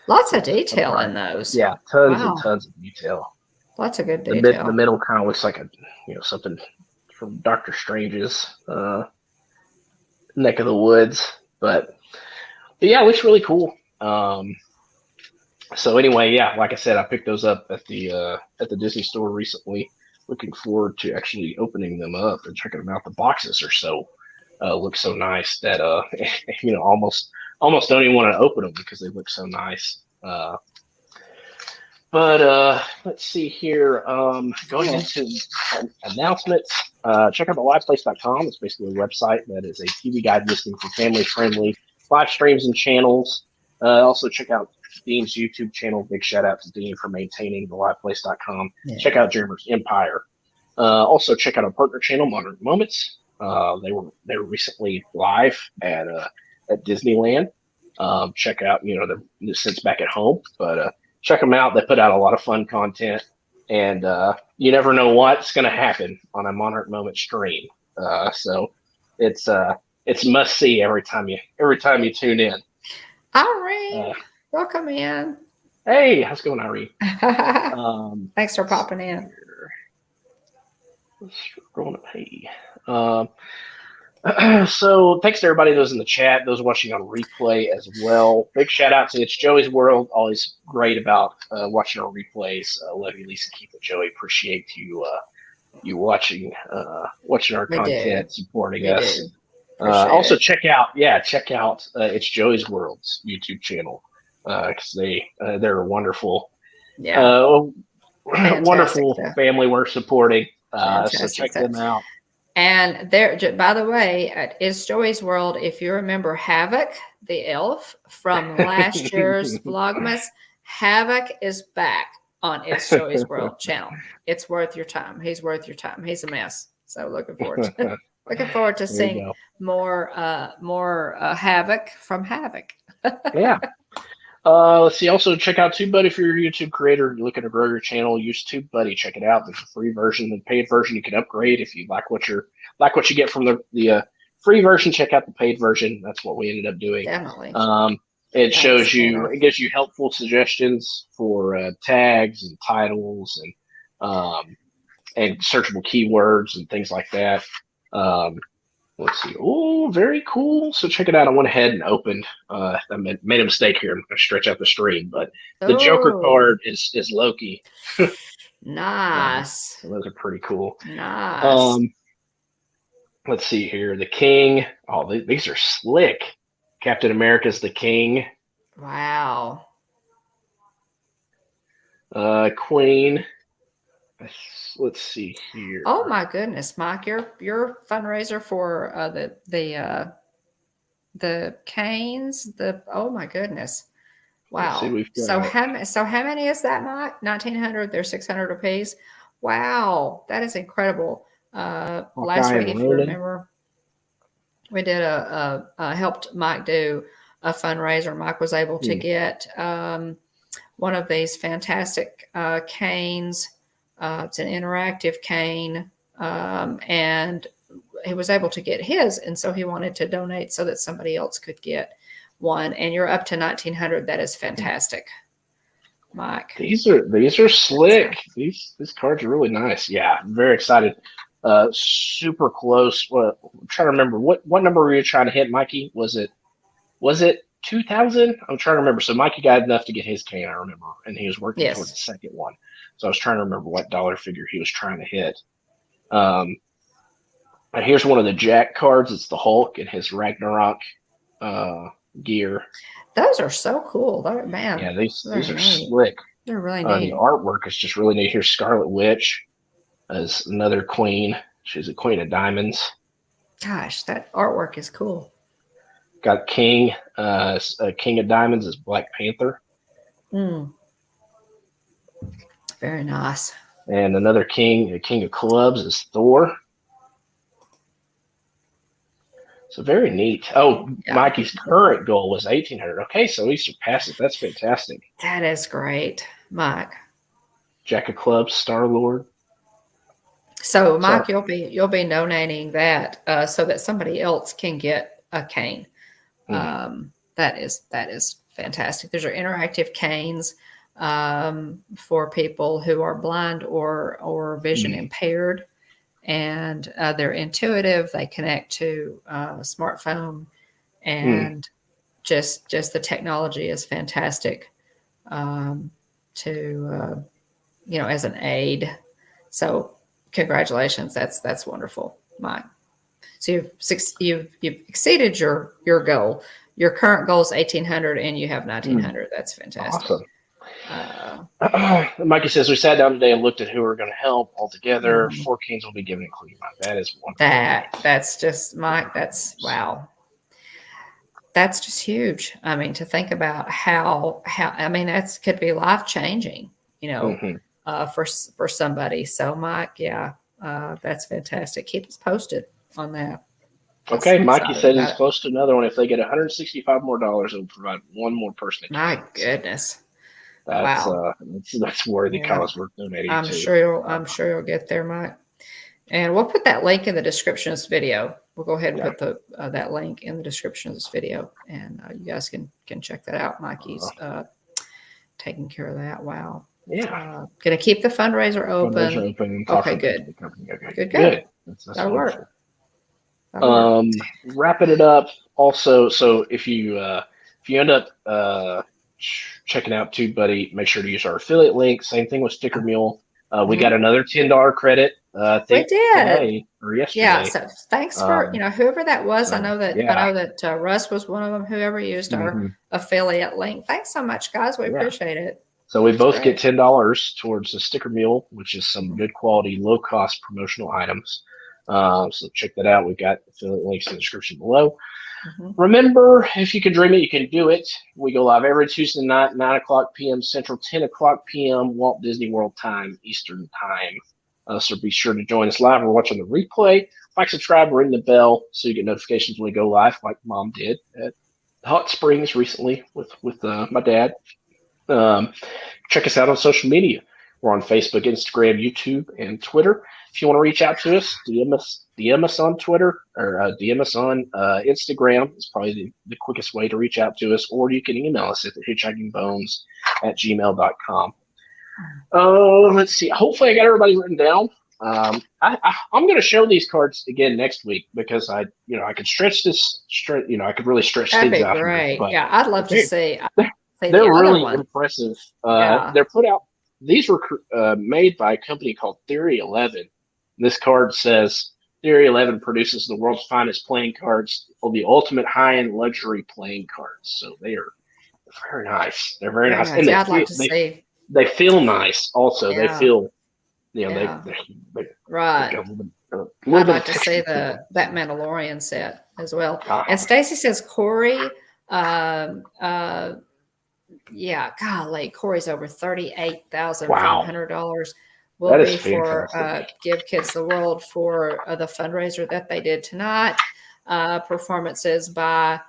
Lots of detail in those. Yeah, tons Wow. and tons of detail. Lots of good detail. The middle kind of looks like something from Doctor Strange's neck of the woods. But yeah, it looks really cool. So anyway, yeah, like I said, I picked those up at the Disney store recently. Looking forward to actually opening them up and checking them out. The boxes are look so nice that almost don't even want to open them because they look so nice. But let's see here. Going into announcements, check out the liveplace.com. It's basically a website that is a TV guide listing for family-friendly live streams and channels. Also, check out Dean's YouTube channel. Big shout out to Dean for maintaining the liveplace.com. Yeah. Check out Jeremy's Empire. Also, check out our partner channel, Modern Moments. They were recently live at Disneyland. Check out, they're since back at home, but check them out. They put out a lot of fun content, and you never know what's going to happen on a Monarch Moment stream. So it's must see every time you tune in. Irene, welcome in. Hey, how's it going, Irene? Thanks for popping in. Let's scroll up. Hey. So thanks to everybody those in the chat, those watching on replay as well. Big shout out to It's Joey's World. Always great about watching our replays. Love you, Lisa, Keith, and Joey. Appreciate you watching our content, supporting us. Also check out It's Joey's World's YouTube channel because they're wonderful. Yeah, wonderful family we're supporting. So check them out. And there, by the way, at It's Joey's World, if you remember Havoc, the elf from last year's Vlogmas, Havoc is back on It's Joey's World channel. It's worth your time. He's worth your time. He's a mess. So looking forward to seeing more Havoc from Havoc. Yeah. Let's see. Also, check out TubeBuddy if you're a YouTube creator. You're looking to grow your channel. Use TubeBuddy. Check it out. There's a free version and paid version. You can upgrade if you like what you get from the free version. Check out the paid version. That's what we ended up doing. Definitely. It gives you helpful suggestions for tags and titles and searchable keywords and things like that. Let's see. Oh, very cool. So check it out. I went ahead and opened. I made a mistake here. I'm going to stretch out the stream, but the Joker card is Loki. Nice. So those are pretty cool. Nice. Let's see here. The King. Oh, these are slick. Captain America's the King. Wow. Queen. Let's see here. Oh my goodness, Mike! Your fundraiser for the canes. Oh my goodness! Wow. So how many is that, Mike? 1,900. They're 600 apiece. Wow, that is incredible. Last week, if you remember, we did helped Mike do a fundraiser. Mike was able to get one of these fantastic canes. It's an interactive cane, and he was able to get his, and so he wanted to donate so that somebody else could get one. And you're up to 1,900. That is fantastic, Mike. These are slick. These cards are really nice. Yeah, I'm very excited. Super close. Well, I'm trying to remember what number were you trying to hit, Mikey? Was it 2,000? I'm trying to remember. So Mikey got enough to get his cane, I remember, and he was working towards the second one. So I was trying to remember what dollar figure he was trying to hit. And here's one of the Jack cards. It's the Hulk in his Ragnarok gear. Those are so cool. Man. Yeah, these are slick. They're really neat. The artwork is just really neat. Here's Scarlet Witch as another queen. She's a queen of diamonds. Gosh, that artwork is cool. Got King of Diamonds as Black Panther. Mm. Very nice. And another king, a king of clubs, is Thor. So very neat. Oh, Yeah, Mikey's current goal was 1,800. Okay, so he surpassed it. That's fantastic. that is great, Mike. Jack of clubs, Star Lord. So, So, Mike, you'll be donating that so that somebody else can get a cane. That is fantastic. Those are interactive canes for people who are blind or vision impaired, and they're intuitive. They connect to a smartphone, and just the technology is fantastic to as an aid. So, congratulations. That's wonderful, Mike. So you've exceeded your goal. Your current goal is 1,800, and you have 1,900. That's fantastic. awesome. Mikey says, we sat down today and looked at who we're going to help all together. 4 kings will be given, including mine. That is wonderful. That's just Mike. That's wow. That's just huge. I mean, to think about how I mean, that's could be life changing. For somebody. So, Mike, yeah, that's fantastic. Keep us posted on that. Okay, I'm Mikey excited said he's about it. close to another one. If they get $165 more, it'll provide one more person a cane. My goodness. That's Wow. that's worthy Yeah. cause worth donating I'm to. sure you'll get there, Mike. And we'll put that link in the description of this video. We'll go ahead and put that link in the description of this video, and you guys can check that out. Mikey's taking care of that. Wow. Yeah. Gonna keep the fundraiser open. Fundraiser open. And talk Okay, to good. the company. Okay, Good. That's That'll wonderful. work. That'll work. Wrapping it up. Also, so if you end up checking out TubeBuddy, make sure to use our affiliate link. Same thing with Stickermule. We got another $10 credit. I think we did today or yesterday. Yeah. So thanks for whoever that was. So, I know that Russ was one of them. Whoever used our affiliate link. Thanks so much, guys. We appreciate it. So we both get $10 towards the Stickermule, which is some good quality, low cost promotional items. So check that out. We've got affiliate links in the description below. Remember, if you can dream it, you can do it. We go live every Tuesday night, 9 o'clock p.m. Central, 10 o'clock p.m. Walt Disney World time, Eastern time. So be sure to join us live or watch on the replay. Like, subscribe, ring the bell so you get notifications when we go live, like Mom did at Hot Springs recently with my dad. Check us out on social media. We're on Facebook, Instagram, YouTube, and Twitter. If you want to reach out to us, DM us on Twitter or DM us on Instagram. It's probably the quickest way to reach out to us, or you can email us at hitchhikingbones@gmail.com. Let's see. Hopefully, I got everybody written down. I'm going to show these cards again next week because I could stretch this. I could really stretch things out. That'd be great. Here, yeah, I'd love to see. They're really impressive. They're put out. These were made by a company called Theory 11. This card says Theory 11 produces the world's finest playing cards, or the ultimate high-end luxury playing cards. So they are very nice. They're very nice. And I'd like to see. They feel nice. Also, they feel. They right. I'd like to see that Mandalorian set as well. And Stacy says Corey. Yeah, golly, Corey's over $38,500 will be for Give Kids the World for the fundraiser that they did tonight. Performances by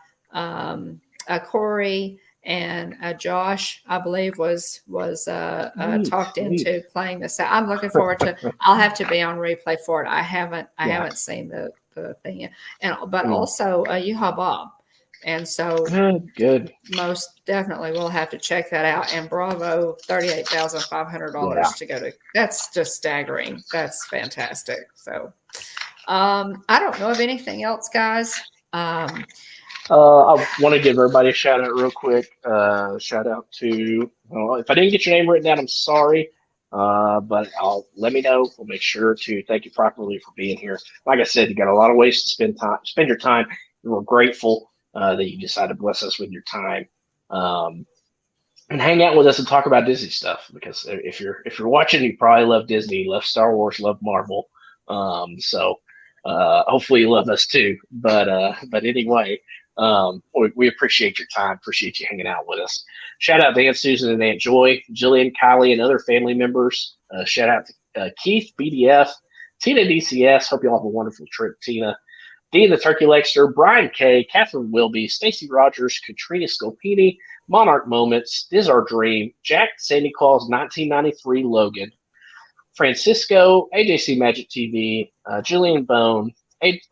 Corey and Josh, I believe, was talked into playing this. I'm looking forward to. I'll have to be on replay for it. I haven't seen the thing yet, but also Yeehaw Bob. And so good. Most definitely we'll have to check that out. And bravo, $38,500 to go to. That's just staggering. That's fantastic. So I don't know of anything else, guys. I want to give everybody a shout out real quick. Shout out to if I didn't get your name written down, I'm sorry. But let me know. We'll make sure to thank you properly for being here. Like I said, you got a lot of ways to spend your time. We're grateful that you decided to bless us with your time and hang out with us and talk about Disney stuff. Because if you're watching, you probably love Disney, love Star Wars, love Marvel. So hopefully you love us too. But anyway, We appreciate your time. Appreciate you hanging out with us. Shout out to Aunt Susan and Aunt Joy, Jillian, Kylie, and other family members. Shout out to Keith, BDF, Tina DCS. Hope you all have a wonderful trip, Tina. Dean the Turkey Lexter, Brian K, Catherine Wilby, Stacy Rogers, Katrina Scopini, Monarch Moments, Diz Our Dream, Jack Sandy Claus 1993 Logan, Francisco, AJC Magic TV, Julian Bone,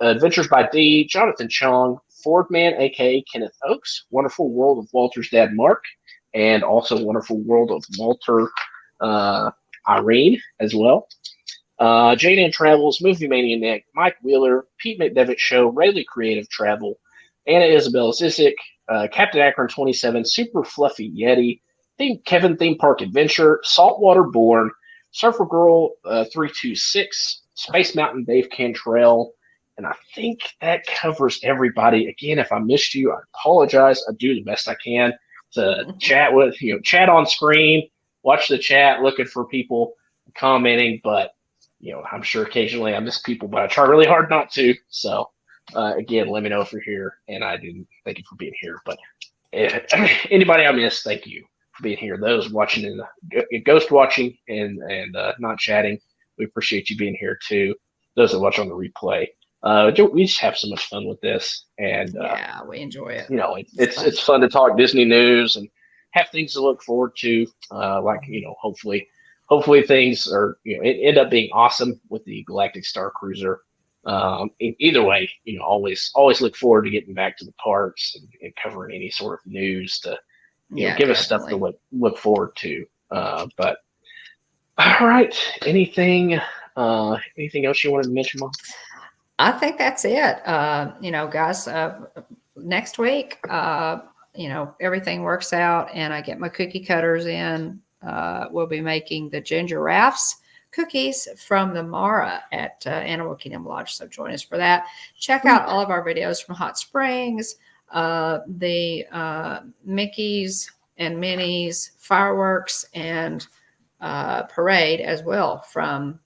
Adventures by D, Jonathan Chong, Fordman, aka Kenneth Oakes, Wonderful World of Walter's Dad Mark, and also Wonderful World of Walter Irene as well. Jane Ann Travels, Movie Mania Nick, Mike Wheeler, Pete McDevitt Show, Rayleigh Creative Travel, Anna Isabel Zisick, Captain Akron 27, Super Fluffy Yeti, Kevin Theme Park Adventure, Saltwater Born, Surfer Girl 326, Space Mountain Dave Cantrell, and I think that covers everybody. Again, if I missed you, I apologize. I do the best I can to chat with, chat on screen, watch the chat, looking for people commenting, but I'm sure occasionally I miss people, but I try really hard not to. So, again, let me know if you're here, and I do thank you for being here. But anybody I miss, thank you for being here. Those watching in the ghost watching and not chatting, we appreciate you being here too. Those that watch on the replay, we just have so much fun with this, and yeah, we enjoy it. It's fun to talk Disney news and have things to look forward to. Hopefully things are end up being awesome with the Galactic Starcruiser. Either way, always look forward to getting back to the parks and covering any sort of news to give us stuff to look forward to. But all right, anything else you wanted to mention, Mom? I think that's it. Guys, next week, everything works out and I get my cookie cutters in. We'll be making the Ginger Rafts cookies from the Mara at Animal Kingdom Lodge. So join us for that. Check out all of our videos from Hot Springs, the Mickey's and Minnie's fireworks and parade as well from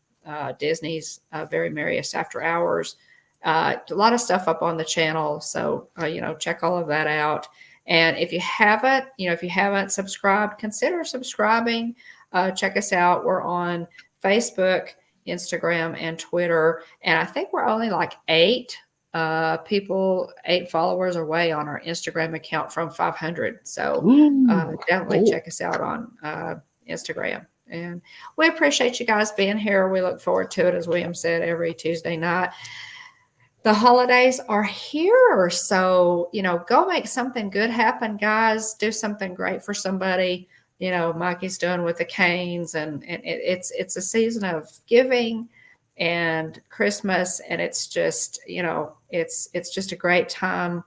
Disney's Very Merriest After Hours. A lot of stuff up on the channel. So, check all of that out. And if you haven't subscribed, consider subscribing. Check us out. We're on Facebook, Instagram, and Twitter. And I think we're only like 8 followers away on our Instagram account from 500. So definitely check us out on Instagram. And we appreciate you guys being here. We look forward to it, as William said, every Tuesday night. The holidays are here, so go make something good happen, guys. Do something great for somebody. Mikey's doing with the canes, and it's a season of giving and Christmas, and it's just it's just a great time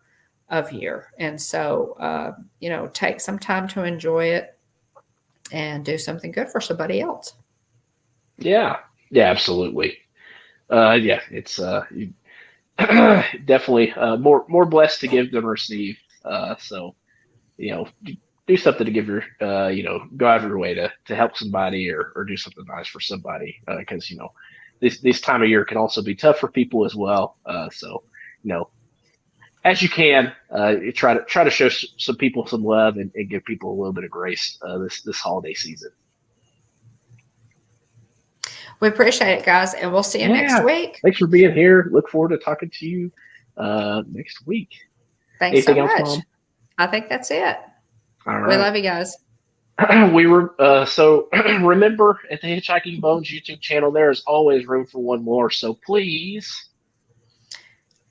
of year. And so take some time to enjoy it and do something good for somebody else. Yeah, absolutely. It's definitely more blessed to give than receive. So do something to give your go out of your way to help somebody or do something nice for somebody, because this time of year can also be tough for people as well. So as you can, try to show some people some love and give people a little bit of grace this holiday season. We appreciate it, guys, and we'll see you next week. Thanks for being here. Look forward to talking to you next week. Thanks Anything so much. Else, Mom? I think that's it. All right. We love you guys. We were so remember at the Hitchhiking Bones YouTube channel, there is always room for one more. So please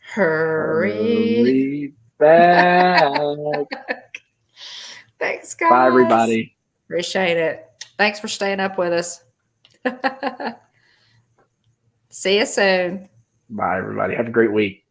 hurry back. Thanks, guys. Bye, everybody. Appreciate it. Thanks for staying up with us. See you soon. Bye, everybody. Have a great week.